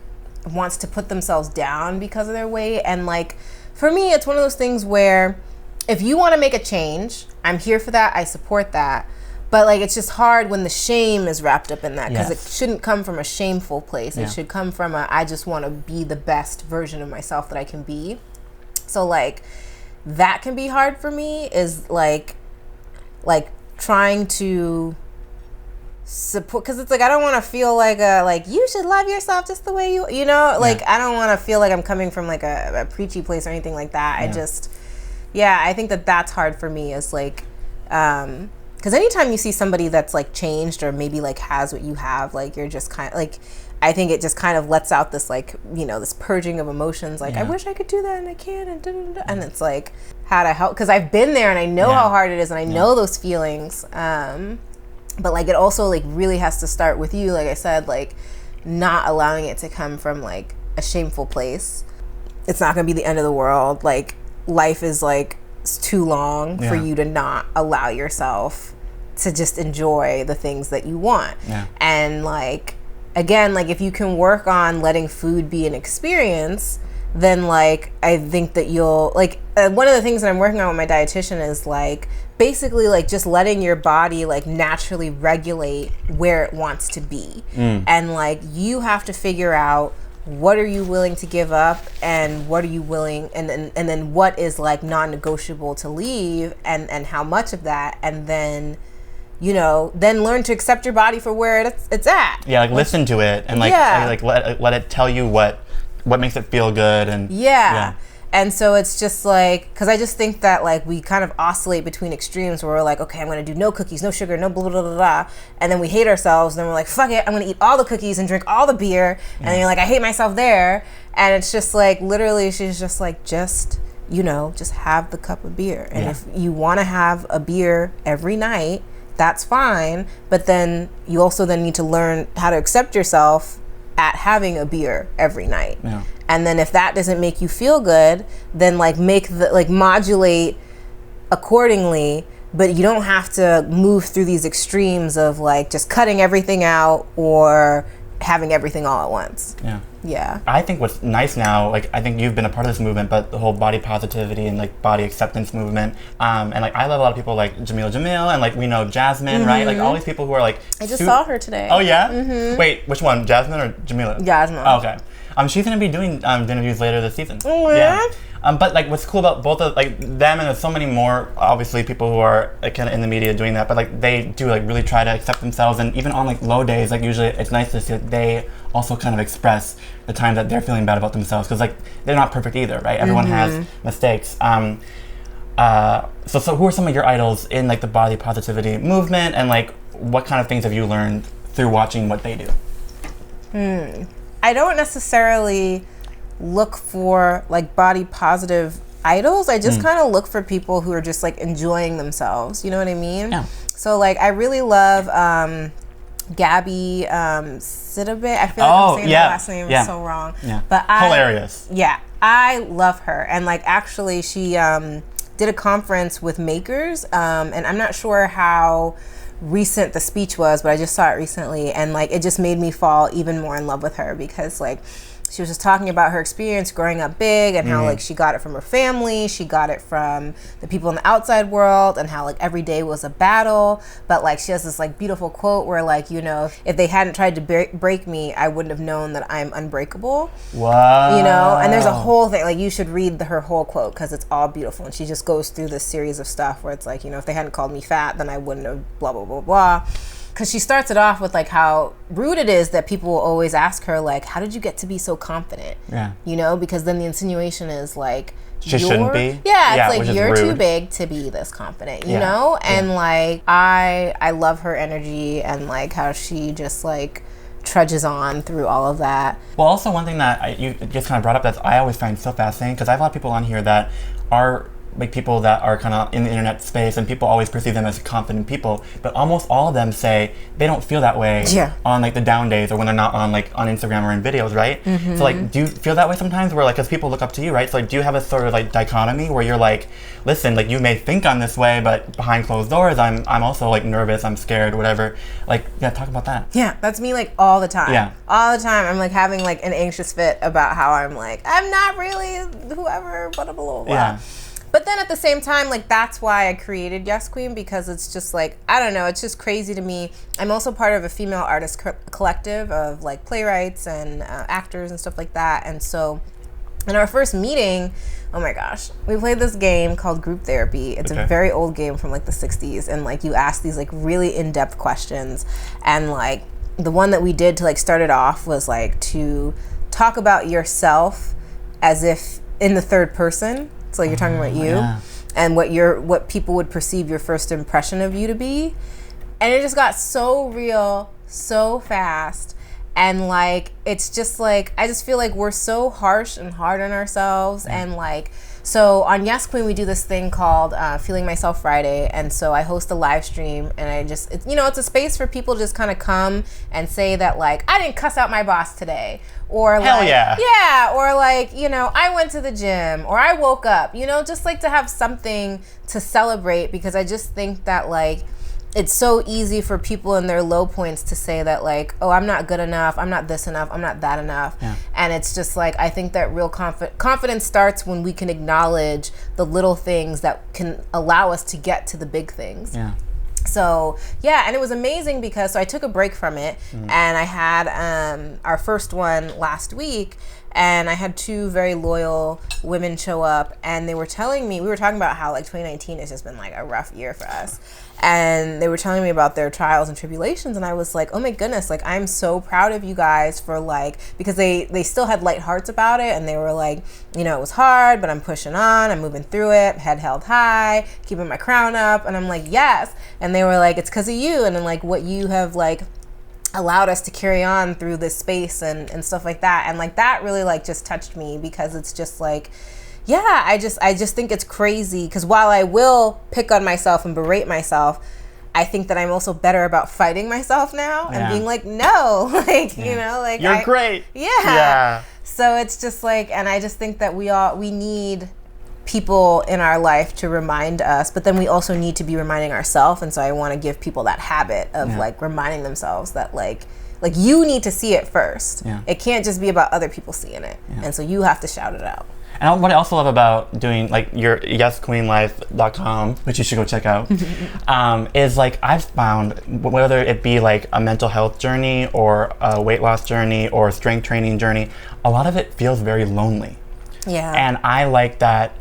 wants to put themselves down because of their weight, and like for me it's one of those things where if you want to make a change, I'm here for that, I support that, but like it's just hard when the shame is wrapped up in that, because it shouldn't come from a shameful place. It should come from I just want to be the best version of myself that I can be. So like that can be hard for me, is like trying to support, because it's like I don't want to feel like you should love yourself just the way I don't want to feel like I'm coming from like a preachy place or anything like that. I think that's hard for me, is like because anytime you see somebody that's like changed or maybe like has what you have, like you're just kind of like, I think it just kind of lets out this like this purging of emotions, like I wish I could do that and I can't, and it's like how to help, because I've been there and I know how hard it is, and I know those feelings. But like it also like really has to start with you, like I said, like not allowing it to come from like a shameful place. It's not gonna be the end of the world. Like life is like it's too long for you to not allow yourself to just enjoy the things that you want. And like again, like if you can work on letting food be an experience, then like I think that you'll like one of the things that I'm working on with my dietitian is like basically like just letting your body like naturally regulate where it wants to be. And like you have to figure out what are you willing to give up and what are you willing and then what is like non-negotiable to leave and how much of that, and then then learn to accept your body for where it's at. Yeah, like listen to it and like let it tell you what makes it feel good. And and so it's just like, because I just think that like we kind of oscillate between extremes where we're like, okay, I'm going to do no cookies, no sugar, no blah, blah, blah, blah. And then we hate ourselves. And then we're like, fuck it, I'm going to eat all the cookies and drink all the beer. And then you're like, I hate myself there. And it's just like, literally, she's just like, just have the cup of beer. And if you want to have a beer every night, that's fine. But then you also then need to learn how to accept yourself at having a beer every night. Yeah. And then if that doesn't make you feel good, then like modulate accordingly, but you don't have to move through these extremes of like just cutting everything out or having everything all at once. Yeah. I think what's nice now, like I think you've been a part of this movement, but the whole body positivity and like body acceptance movement, and like I love a lot of people like Jamil and like we know Jasmine, right? Like all these people who are like. I just saw her today. Oh yeah? Wait, which one, Jasmine or Jamila? Jasmine. Oh, okay. She's gonna be doing DinnerViews later this season. Oh yeah. But like what's cool about both of like them, and there's so many more obviously people who are like, kind of in the media doing that, but like they do like really try to accept themselves, and even on like low days, like usually it's nice to see that they also kind of express the times that they're feeling bad about themselves, because like they're not perfect either, right? Everyone has mistakes. So who are some of your idols in like the body positivity movement, and like what kind of things have you learned through watching what they do? I don't necessarily look for like body positive idols. I just kind of look for people who are just like enjoying themselves. You know what I mean? Yeah. So like I really love Gabby Sidibe. I feel like I'm saying her last name so wrong. Yeah. But hilarious. Yeah, I love her. And like actually she did a conference with makers, and I'm not sure how recent the speech was, but I just saw it recently, and like it just made me fall even more in love with her, because like she was just talking about her experience growing up big and how like she got it from her family, she got it from the people in the outside world, and how like every day was a battle. But like she has this like beautiful quote where like, if they hadn't tried to break me, I wouldn't have known that I'm unbreakable. Wow. And there's a whole thing, like you should read her whole quote because it's all beautiful. And she just goes through this series of stuff where it's like, if they hadn't called me fat, then I wouldn't have blah, blah, blah, blah. Because she starts it off with like how rude it is that people will always ask her like, how did you get to be so confident? Yeah. Because then the insinuation is like, she shouldn't be. Yeah, it's like you're too big to be this confident, you know? And like I love her energy and like how she just like trudges on through all of that. Well, also one thing that you just kind of brought up that I always find so fascinating, because I have a lot of people on here that are like people that are kind of in the internet space, and people always perceive them as confident people, but almost all of them say they don't feel that way on like the down days or when they're not on like on Instagram or in videos, right? So like, do you feel that way sometimes where like, because people look up to you, right? So like, do you have a sort of like dichotomy where you're like, listen, like you may think I'm this way, but behind closed doors I'm also like nervous, I'm scared, whatever. Like, yeah, talk about that. Yeah, that's me like all the time. Yeah. All the time I'm like having like an anxious fit about how I'm like, I'm not really whoever, blah, blah, blah, blah. Yeah. But then at the same time, like that's why I created Yes Queen, because it's just like, I don't know, it's just crazy to me. I'm also part of a female artist collective of like playwrights and actors and stuff like that. And so in our first meeting, oh my gosh, we played this game called Group Therapy. It's a very old game from like the 60s. And like you ask these like really in-depth questions. And like the one that we did to like start it off was like to talk about yourself as if in the third person. So you're talking about you and what people would perceive your first impression of you to be. And it just got so real so fast. And like, it's just like, I just feel like we're so harsh and hard on ourselves. And like, so on Yes Queen, we do this thing called Feeling Myself Friday. And so I host a live stream, and I just, it's a space for people to just kind of come and say that like, I didn't cuss out my boss today. Or hell like, yeah, or like, I went to the gym, or I woke up, just like to have something to celebrate, because I just think that like it's so easy for people in their low points to say that like, oh, I'm not good enough, I'm not this enough, I'm not that enough. Yeah. And it's just like, I think that real confidence starts when we can acknowledge the little things that can allow us to get to the big things. Yeah. So yeah, and it was amazing because I took a break from it, and I had our first one last week, and I had two very loyal women show up, and they were telling me, we were talking about how like 2019 has just been like a rough year for us. And they were telling me about their trials and tribulations, and I was like, oh my goodness, like I'm so proud of you guys for like, because they still had light hearts about it, and they were like, you know, it was hard, but I'm pushing on, I'm moving through it, head held high, keeping my crown up, and I'm like, yes. And they were like, it's because of you, and then like what you have like allowed us to carry on through this space and stuff like that. And like that really like just touched me, because it's just like, yeah, I just think it's crazy, because while I will pick on myself and berate myself, I think that I'm also better about fighting myself now and being like, no, like, you know, like you're great. Yeah. So it's just like, and I just think that we need people in our life to remind us, but then we also need to be reminding ourselves. And so I want to give people that habit of like reminding themselves that like you need to see it first. Yeah. It can't just be about other people seeing it. Yeah. And so you have to shout it out. And what I also love about doing like your yesqueenlife.com, which you should go check out, is like I've found whether it be like a mental health journey or a weight loss journey or a strength training journey, a lot of it feels very lonely. Yeah. And I like that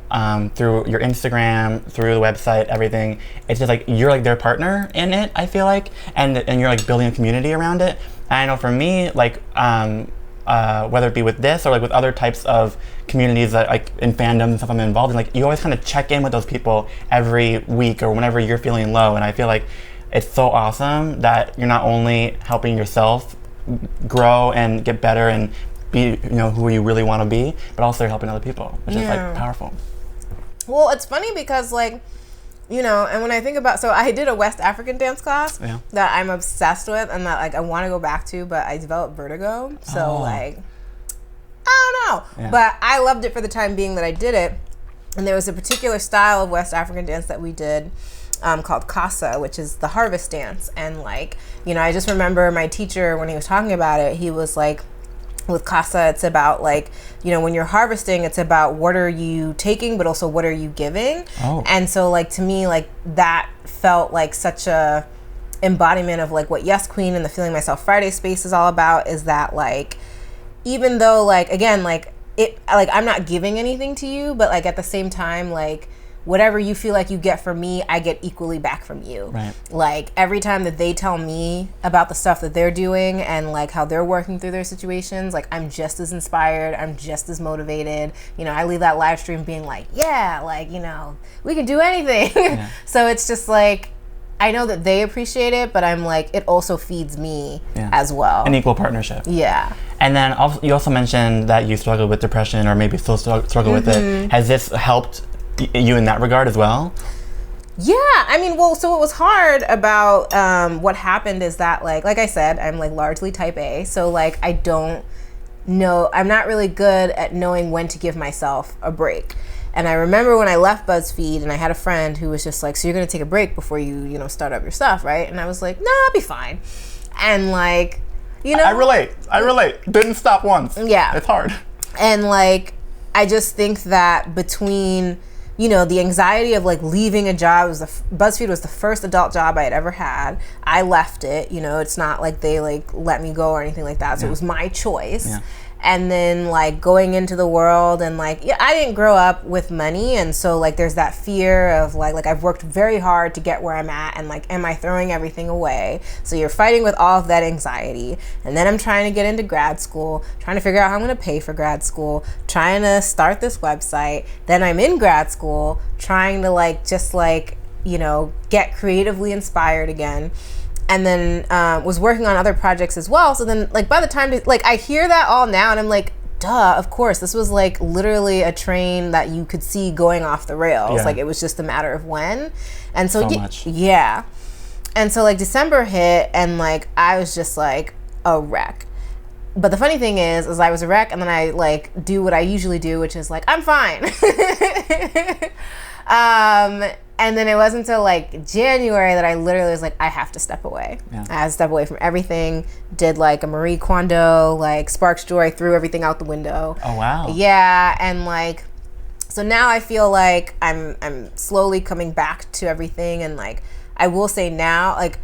through your Instagram, through the website, everything. It's just like you're like their partner in it, I feel like, and you're like building a community around it. And I know for me, like whether it be with this or like with other types of communities that like in fandoms and stuff I'm involved in, like you always kind of check in with those people every week or whenever you're feeling low. And I feel like it's so awesome that you're not only helping yourself grow and get better and be, you know, who you really want to be, but also you're helping other people, which is like powerful. Well, it's funny because like, you know, and when I think about, so I did a West African dance class that I'm obsessed with and that like I want to go back to, but I developed vertigo. So like, I don't know. Yeah. But I loved it for the time being that I did it. And there was a particular style of West African dance that we did called Kasa, which is the harvest dance. And like, you know, I just remember my teacher, when he was talking about it, he was like, with Kasa, it's about like, you know, when you're harvesting, it's about what are you taking, but also what are you giving. And so like, to me, like that felt like such a embodiment of like what Yes Queen and the Feeling Myself Friday space is all about, is that like, even though like, again, like it, like I'm not giving anything to you, but like at the same time, like whatever you feel like you get from me, I get equally back from you. Right. Like every time that they tell me about the stuff that they're doing and like how they're working through their situations, like I'm just as inspired, I'm just as motivated. You know, I leave that live stream being like, yeah, like, you know, we can do anything. Yeah. So it's just like, I know that they appreciate it, but I'm like, it also feeds me as well. An equal partnership. Yeah. And then you also mentioned that you struggled with depression or maybe still struggle with it. Has this helped you in that regard as well? Yeah, I mean, well, so what was hard about what happened is that like I said, I'm like largely type A, so like I don't know, I'm not really good at knowing when to give myself a break. And I remember when I left BuzzFeed and I had a friend who was just like, so you're gonna take a break before you know, start up your stuff, right? And I was like, no, I'll be fine. And like, you know, I relate. Didn't stop once. Yeah. It's hard. And like, I just think that between, you know, the anxiety of like leaving a job, BuzzFeed was the first adult job I had ever had. I left it, you know, it's not like they like let me go or anything like that. So it was my choice. Yeah. And then like going into the world and like, yeah, I didn't grow up with money. And so like there's that fear of like I've worked very hard to get where I'm at, and like, am I throwing everything away? So you're fighting with all of that anxiety. And then I'm trying to get into grad school, trying to figure out how I'm going to pay for grad school, trying to start this website. Then I'm in grad school trying to like, just like, you know, get creatively inspired again. And then was working on other projects as well. So then like by the time like I hear that all now and I'm like, duh, of course, this was like literally a train that you could see going off the rails. Yeah. Like it was just a matter of when. And so yeah. And so like December hit and like I was just like a wreck. But the funny thing is I was a wreck and then I like do what I usually do, which is like, I'm fine. And then it wasn't until like January that I literally was like, I have to step away. Yeah. I had to step away from everything. Did like a Marie Kondo, like Sparks Joy, threw everything out the window. Oh, wow. Yeah, and like, so now I feel like I'm slowly coming back to everything, and like, I will say now, like,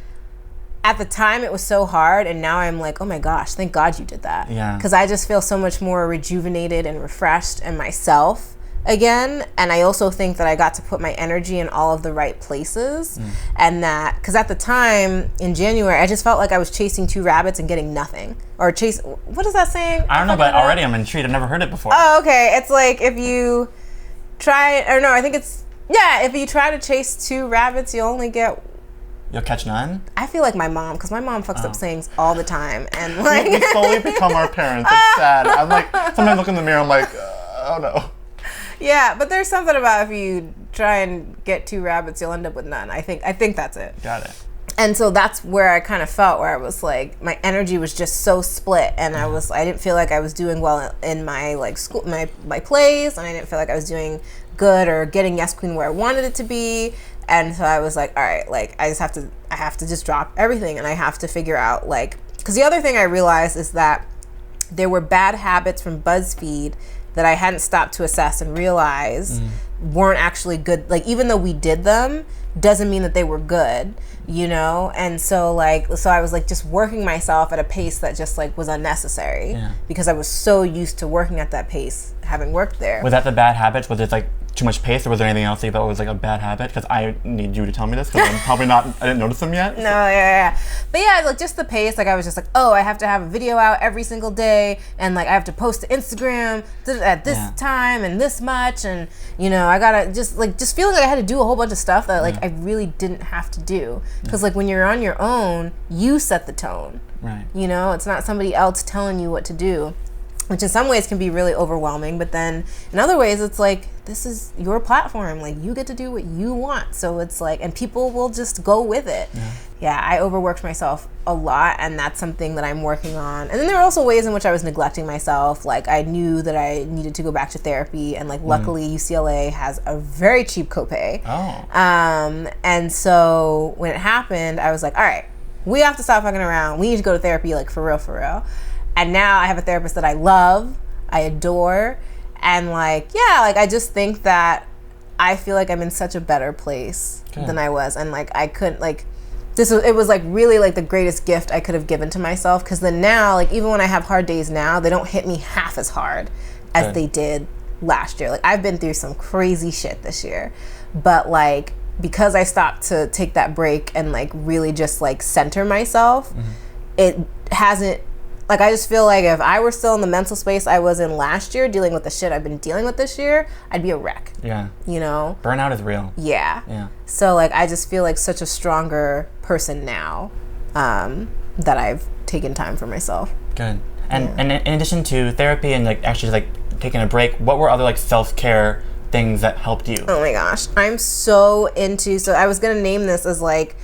at the time it was so hard, and now I'm like, oh my gosh, thank God you did that. Yeah. Because I just feel so much more rejuvenated and refreshed in myself again. And I also think that I got to put my energy in all of the right places. And that, because at the time in January, I just felt like I was chasing two rabbits and getting nothing. Or what is that saying? I don't know, but already I'm intrigued. I've never heard it before. Oh, okay. It's like if you try, or no, I think it's, yeah, if you try to chase two rabbits, you only get, You'll catch none? I feel like my mom, because my mom fucks up sayings all the time. And like, We slowly become our parents. It's sad. I'm like, sometimes I look in the mirror, I'm like, oh no. yeah, but there's something about if you try and get two rabbits, you'll end up with none. I think that's it. Got it. And so that's where I kind of felt, where I was like, my energy was just so split, and I didn't feel like I was doing well in my like school, my plays, and I didn't feel like I was doing good or getting Yes Queen where I wanted it to be. And so I was like, all right, like I have to just drop everything, and I have to figure out like, because the other thing I realized is that there were bad habits from BuzzFeed that I hadn't stopped to assess and realize weren't actually good. Like, even though we did them, doesn't mean that they were good, you know? And so I was like just working myself at a pace that just like was unnecessary because I was so used to working at that pace, having worked there. Was that the bad habits? Was it like too much pace, or was there anything else that you thought was like a bad habit? Because I need you to tell me this, because I'm probably not, I didn't notice them yet. No, yeah. But yeah, like just the pace, like I was just like, oh, I have to have a video out every single day, and like I have to post to Instagram at this time and this much, and you know, I gotta just feeling like I had to do a whole bunch of stuff that like I really didn't have to do. Because like when you're on your own, you set the tone. Right. You know, it's not somebody else telling you what to do, which in some ways can be really overwhelming, but then in other ways it's like, this is your platform, like you get to do what you want. So it's like, and people will just go with it. Yeah, I overworked myself a lot, and that's something that I'm working on. And then there were also ways in which I was neglecting myself. Like I knew that I needed to go back to therapy, and like luckily UCLA has a very cheap copay. And so when it happened, I was like, all right, we have to stop fucking around. We need to go to therapy, like for real. And now I have a therapist that I love, I adore, and like, yeah, like I just think that I feel like I'm in such a better place than I was. And like I couldn't like, it was like really like the greatest gift I could have given to myself, because then now, like even when I have hard days now, they don't hit me half as hard as they did last year. Like I've been through some crazy shit this year, but like because I stopped to take that break and like really just like center myself, it hasn't, like I just feel like if I were still in the mental space I was in last year, dealing with the shit I've been dealing with this year, I'd be a wreck. Yeah. You know? Burnout is real. Yeah. So like I just feel like such a stronger person now, that I've taken time for myself. Good. And in addition to therapy and like actually like taking a break, what were other like self-care things that helped you? Oh my gosh, I'm so into, so I was gonna name this as like,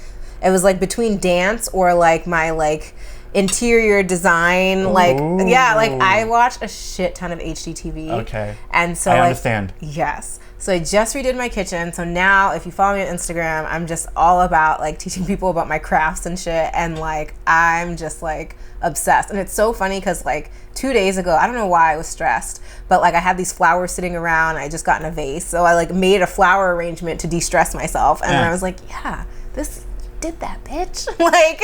it was like between dance or like my like interior design. Like yeah, like I watch a shit ton of HGTV. Okay. And so I like, understand. Yes. So I just redid my kitchen. So now if you follow me on Instagram, I'm just all about like teaching people about my crafts and shit, and like I'm just like obsessed. And it's so funny because like 2 days ago, I don't know why I was stressed, but like I had these flowers sitting around, I just got in a vase, so I like made a flower arrangement to de-stress myself, and then I was like, yeah, this did that, bitch. Like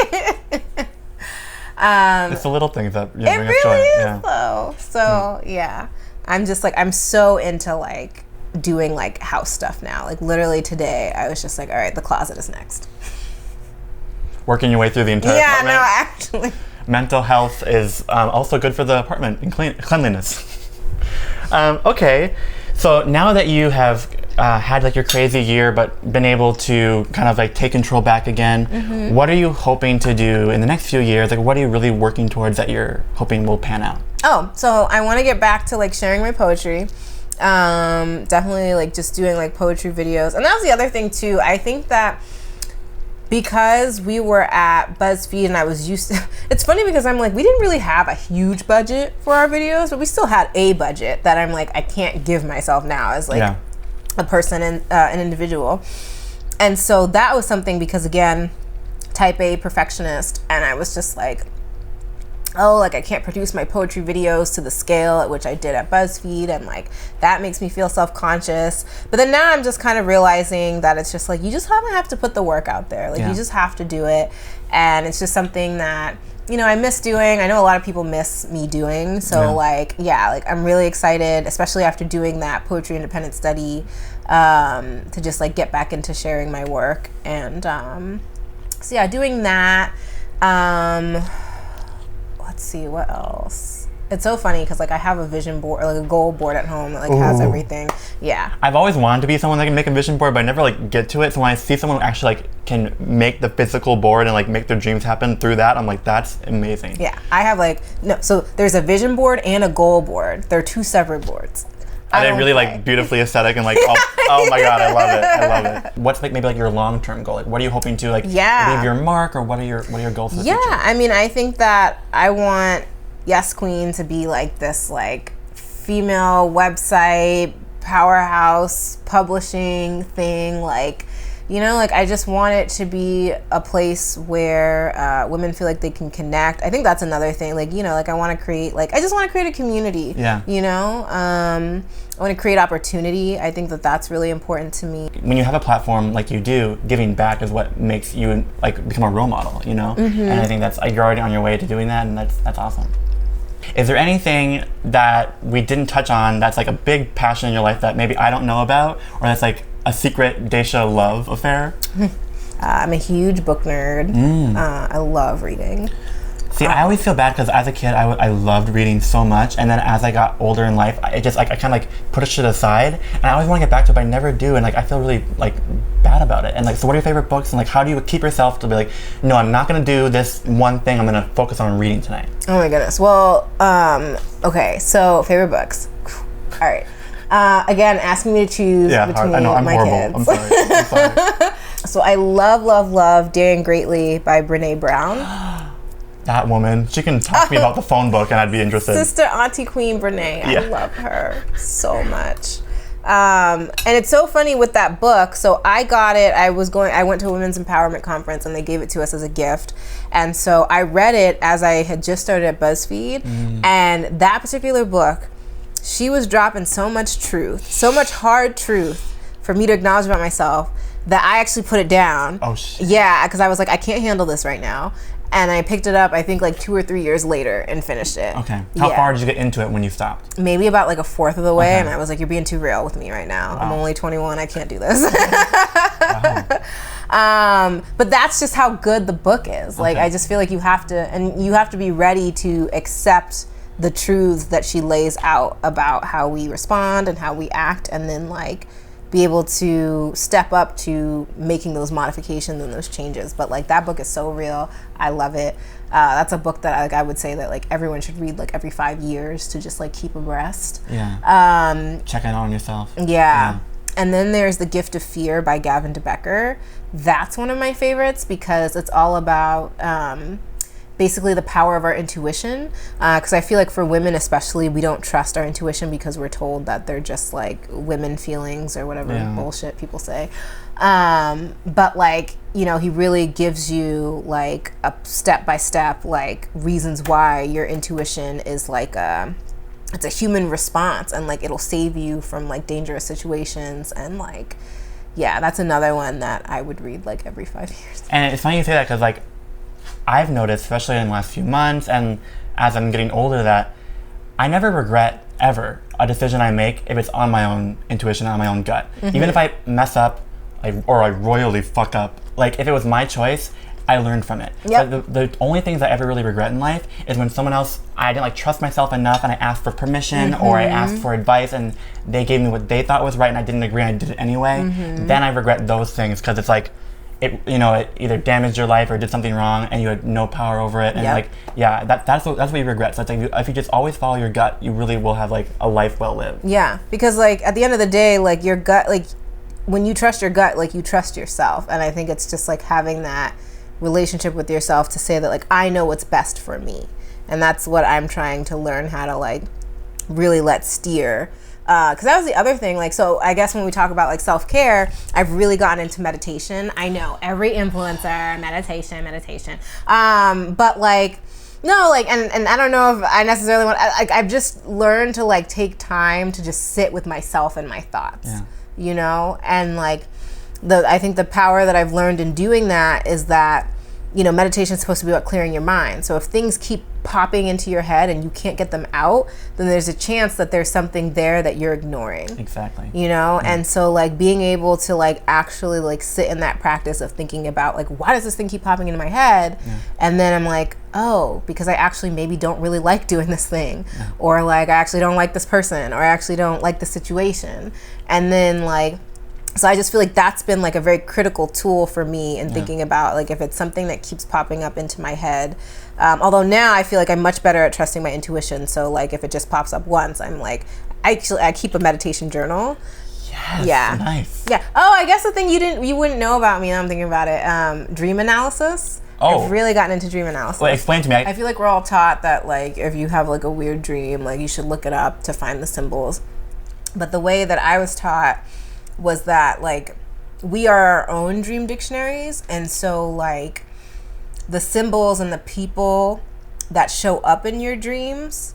it's the little things that bring it us really joy. is though. So yeah, I'm just like, I'm so into like doing like house stuff now. Like literally today I was just like, all right, the closet is next. Working your way through the entire apartment. No, actually. Mental health is also good for the apartment and cleanliness. Okay, so now that you have had like your crazy year but been able to kind of like take control back again, what are you hoping to do in the next few years? Like what are you really working towards that you're hoping will pan out? Oh, so I want to get back to like sharing my poetry. Definitely like just doing like poetry videos. And that was the other thing too. I think that because we were at BuzzFeed and I was used to, it's funny because I'm like, we didn't really have a huge budget for our videos, but we still had a budget that I'm like, I can't give myself now as like a person and an individual. And so that was something, because again, type A perfectionist, and I was just like, oh, like I can't produce my poetry videos to the scale at which I did at BuzzFeed, and like that makes me feel self-conscious. But then now I'm just kind of realizing that it's just like, you just have to put the work out there. Like you just have to do it. And it's just something that, you know, I miss doing. I know a lot of people miss me doing. So like I'm really excited, especially after doing that poetry independent study, to just like get back into sharing my work. And so yeah, doing that. Let's see, what else? It's so funny because like I have a vision board, like a goal board at home that like has everything. Yeah. I've always wanted to be someone that can make a vision board, but I never like get to it. So when I see someone who actually like can make the physical board and like make their dreams happen through that, I'm like, that's amazing. Yeah, I have like, no, so there's a vision board and a goal board. They're two separate boards. Are they really like beautifully aesthetic and like, oh my God, I love it. I love it. What's like maybe like your long-term goal? Like what are you hoping to like leave your mark, or what are your goals for the future? I mean, I think that I want Yes Queen to be like this like female website powerhouse publishing thing, like, you know, like I just want it to be a place where women feel like they can connect. I think that's another thing, like, you know, like I want to create, like, I just want to create a community, you know, I want to create opportunity. I think that that's really important to me. When you have a platform like you do, giving back is what makes you like become a role model, you know? And I think that's, you're already on your way to doing that, and that's awesome. Is there anything that we didn't touch on that's like a big passion in your life that maybe I don't know about, or that's like a secret Daysha love affair? I'm a huge book nerd. I love reading. See, I always feel bad because as a kid, I loved reading so much, and then as I got older in life, I just like I kind of like put it aside, and I always want to get back to it, but I never do, and like I feel really like bad about it. And like, so what are your favorite books, and like how do you keep yourself to be like, no, I'm not gonna do this one thing. I'm gonna focus on reading tonight. Oh my goodness. Well, okay. So favorite books. All right. Again, asking me to choose between I know, I'm my horrible. kids. I'm sorry. So I love Daring Greatly by Brene Brown. That woman, she can talk to me about the phone book and I'd be interested. Sister Auntie Queen Brene. I love her so much. And it's so funny with that book. So I got it. I went to a women's empowerment conference and they gave it to us as a gift. And so I read it as I had just started at BuzzFeed. And that particular book, she was dropping so much truth, so much hard truth for me to acknowledge about myself, that I actually put it down. Oh shit. Yeah, because I was like, I can't handle this right now. And I picked it up, I think like 2 or 3 years later, and finished it. Okay. How far did you get into it when you stopped? Maybe about like a fourth of the way, and I was like, you're being too real with me right now. Wow. I'm only 21, I can't do this. But that's just how good the book is. Like, I just feel like you have to be ready to accept the truths that she lays out about how we respond and how we act, and then like be able to step up to making those modifications and those changes. But like, that book is so real. I love it. That's a book that I would say that like everyone should read like every 5 years to just like keep abreast. Check in on yourself. And then there's The Gift of Fear by Gavin DeBecker. That's one of my favorites because it's all about basically the power of our intuition, because I feel like for women especially, we don't trust our intuition because we're told that they're just like women feelings or whatever bullshit people say. But like, you know, he really gives you like a step-by-step like reasons why your intuition is like it's a human response, and like it'll save you from like dangerous situations. And like, yeah, that's another one that I would read like every 5 years. And it's funny you say that because like I've noticed, especially in the last few months and as I'm getting older, that I never regret ever a decision I make if it's on my own intuition, on my own gut. Even if I mess up or I royally fuck up, like if it was my choice, I learned from it. But the only things I ever really regret in life is when someone else, I didn't like trust myself enough and I asked for permission or I asked for advice and they gave me what they thought was right and I didn't agree and I did it anyway. Then I regret those things because it's like, it either damaged your life or did something wrong and you had no power over it. And like, yeah, that's what you regret. So it's like, if you just always follow your gut, you really will have like a life well lived. Yeah, because like at the end of the day, like your gut, like when you trust your gut, like you trust yourself. And I think it's just like having that relationship with yourself to say that like, I know what's best for me. And that's what I'm trying to learn how to like really let steer. Because that was the other thing. Like, so I guess when we talk about like self-care, I've really gotten into meditation. I know every influencer, meditation. But like, no, like, and I don't know if I necessarily want, I've just learned to like take time to just sit with myself and my thoughts, you know? And like, I think the power that I've learned in doing that is that, you know, meditation is supposed to be about clearing your mind. So if things keep popping into your head and you can't get them out, then there's a chance that there's something there that you're ignoring. Exactly. You know? And so like being able to like actually like sit in that practice of thinking about like, why does this thing keep popping into my head? And then I'm like, oh, because I actually maybe don't really like doing this thing. Or like I actually don't like this person, or I actually don't like the situation. And then like, so I just feel like that's been like a very critical tool for me in thinking about like if it's something that keeps popping up into my head. Although now I feel like I'm much better at trusting my intuition. So like if it just pops up once, I'm like, I keep a meditation journal. Yes. Yeah. Nice. Yeah. Oh, I guess the thing you wouldn't know about me now I'm thinking about it. Dream analysis. Oh. I've really gotten into dream analysis. Well, explain to me. I feel like we're all taught that like if you have like a weird dream, like you should look it up to find the symbols. But the way that I was taught was that like we are our own dream dictionaries, and so like the symbols and the people that show up in your dreams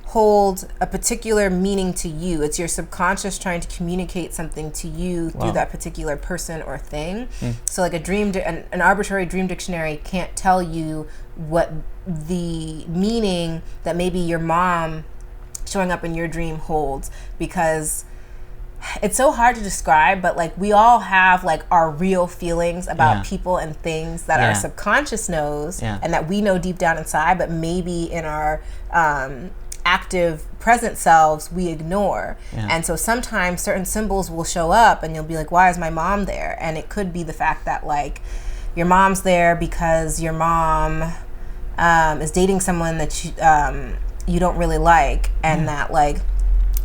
hold a particular meaning to you. It's your subconscious trying to communicate something to you through that particular person or thing. So like an arbitrary dream dictionary can't tell you what the meaning that maybe your mom showing up in your dream holds, because it's so hard to describe, but like we all have like our real feelings about people and things that our subconscious knows and that we know deep down inside, but maybe in our active present selves we ignore. And so sometimes certain symbols will show up and you'll be like, why is my mom there? And it could be the fact that like your mom's there because your mom is dating someone that you don't really like, and that like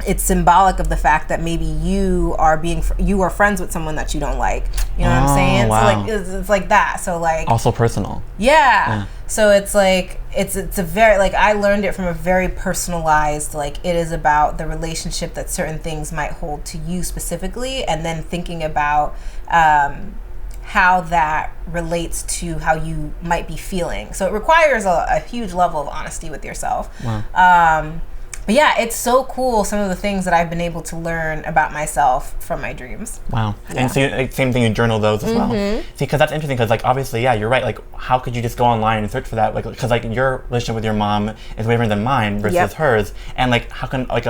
it's symbolic of the fact that maybe you are friends with someone that you don't like. You know what I'm saying? Wow. So like it's like that. So like also personal. Yeah. So it's like it's a very like I learned it from a very personalized, like it is about the relationship that certain things might hold to you specifically, and then thinking about how that relates to how you might be feeling. So it requires a huge level of honesty with yourself. Wow. But yeah, it's so cool, some of the things that I've been able to learn about myself from my dreams. Wow. And so same thing, you journal those as well. See, because that's interesting, because like obviously, yeah, you're right. Like how could you just go online and search for that? Like, because like your relationship with your mom is way different than mine versus hers. And like how can like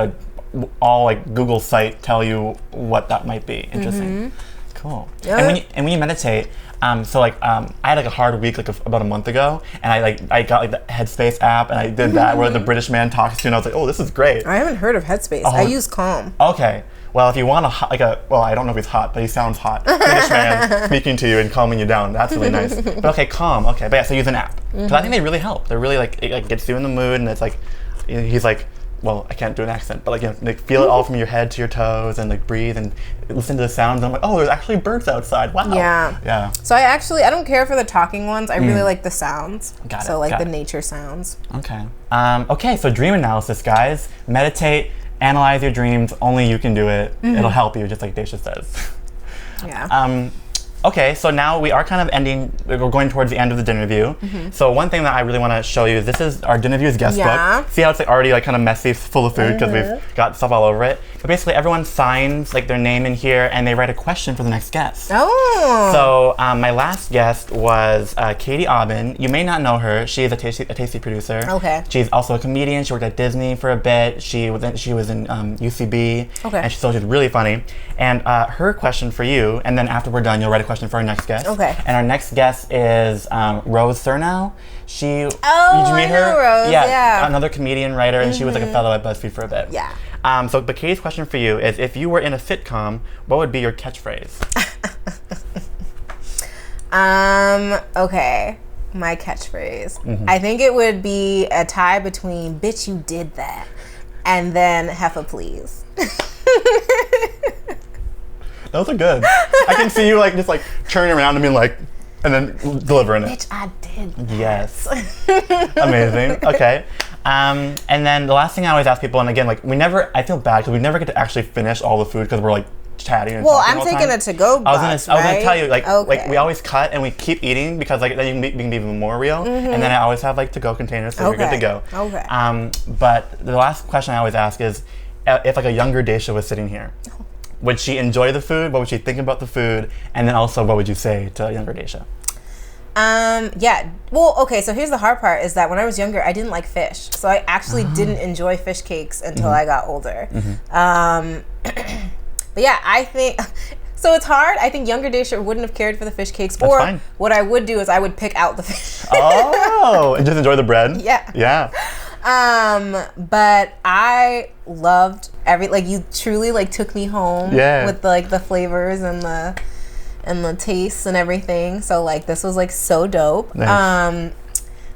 all like Google site tell you what that might be? Interesting. Cool. And when you meditate, so like I had like a hard week like about a month ago, and I got like the Headspace app, and I did that where the British man talks to you, and I was like, oh, this is great. I haven't heard of Headspace. I use Calm. Okay. Well, if you want well, I don't know if he's hot, but he sounds hot. British man speaking to you and calming you down. That's really nice. But okay, Calm. Okay, but yeah, so use an app. Because I think they really help. They're really like, it like gets you in the mood, and it's like, he's like, well, I can't do an accent, but like, you know, like feel it all from your head to your toes, and like breathe and listen to the sounds. And I'm like, oh, there's actually birds outside. Wow. Yeah. So I don't care for the talking ones. I really like the sounds. Got it. So like the nature sounds. Okay. Okay. So dream analysis, guys. Meditate, analyze your dreams. Only you can do it. It'll help you, just like Daysha says. Yeah. Okay, so now we are kind of ending, we're going towards the end of the DinnerView. So one thing that I really want to show you is this is our DinnerViews guest book. See how it's like already like kind of messy, full of food because we've got stuff all over it. But basically everyone signs like their name in here and they write a question for the next guest. Oh. So my last guest was Katie Aubin. You may not know her. She is a tasty producer. Okay. She's also a comedian. She worked at Disney for a bit. She was in UCB. Okay. And so she's really funny. And her question for you, and then after we're done, you'll write a question for our next guest. Okay. And our next guest is Rose Surnow. Did you meet I her? know Rose, yeah. Another comedian writer, and she was like a fellow at BuzzFeed for a bit. Yeah. But Katie's question for you is, if you were in a sitcom, what would be your catchphrase? Okay. My catchphrase. I think it would be a tie between "bitch, you did that" and then "heifer, please." Those are good. I can see you like just like turning around and being like, and then delivering it. Bitch, I did that. Yes. Amazing. Okay. And then the last thing I always ask people, and again, like I feel bad because we never get to actually finish all the food because we're like chatting and talking I'm all the taking time. a to-go box, I was gonna tell you, like Okay. we always cut and we keep eating because like then you can be even more real. And then I always have like to-go containers, so you're good to go. Okay. But the last question I always ask is, if like a younger Daysha was sitting here, would she enjoy the food? What would she think about the food? And then also, what would you say to a younger Daysha? Yeah. Well, okay, so here's the hard part is that when I was younger, I didn't like fish. So I actually didn't enjoy fish cakes until I got older. But yeah, I think, so it's hard. I think younger Daysha wouldn't have cared for the fish cakes. That's fine. What I would do is I would pick out the fish. Oh, and just enjoy the bread? Yeah. Yeah. But I loved you truly like took me home with the flavors and the tastes and everything. So like this was like so dope. Nice.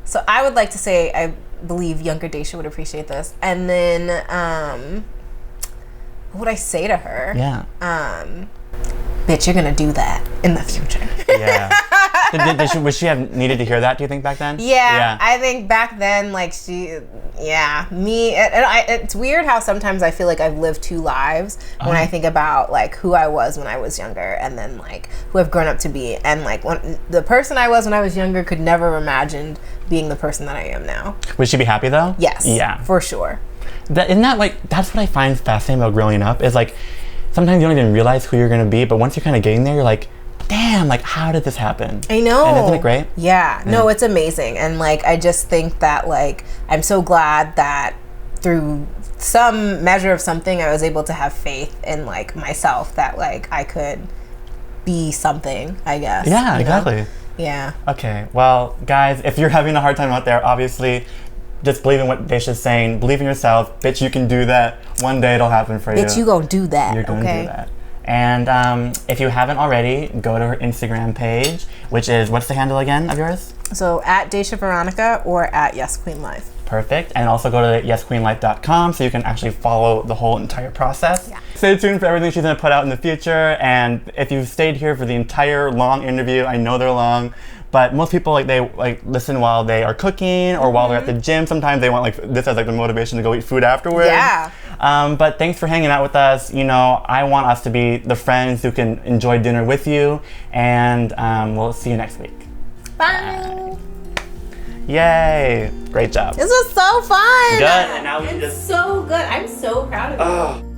So I would like to say I believe younger Daysha would appreciate this. And then what would I say to her? Yeah. Bitch, you're gonna do that in the future. Yeah. Would she have needed to hear that, do you think, back then? Yeah. I think back then, like it's weird how sometimes I feel like I've lived two lives when I think about like who I was when I was younger and then like who I've grown up to be. And like when the person I was when I was younger could never have imagined being the person that I am now. Would she be happy though? Yes. Yeah. For sure. Isn't that like, that's what I find fascinating about growing up is like, sometimes you don't even realize who you're going to be, but once you're kind of getting there, you're like, damn, like how did this happen? I know. And isn't it great? Yeah. No, it's amazing. And like, I just think that like, I'm so glad that through some measure of something, I was able to have faith in like myself that like I could be something, I guess. Yeah, exactly. Yeah. Okay. Well, guys, if you're having a hard time out there, obviously, just believe in what Daysha's saying. Believe in yourself. Bitch, you can do that. One day it'll happen for you. Bitch, you gonna do that. You're gonna do that. And if you haven't already, go to her Instagram page, which is, what's the handle again of yours? So at Daysha Veronica or at Yes Queen Life. Perfect. And also go to yesqueenlife.com so you can actually follow the whole entire process. Yeah. Stay tuned for everything she's gonna put out in the future. And if you've stayed here for the entire long interview, I know they're long, but most people they listen while they are cooking or while they're at the gym. Sometimes they want this as like the motivation to go eat food afterwards. Yeah. But thanks for hanging out with us. You know, I want us to be the friends who can enjoy dinner with you. And we'll see you next week. Bye. Yay! Great job. This was so fun. Good. And now we It's so good. I'm so proud of you.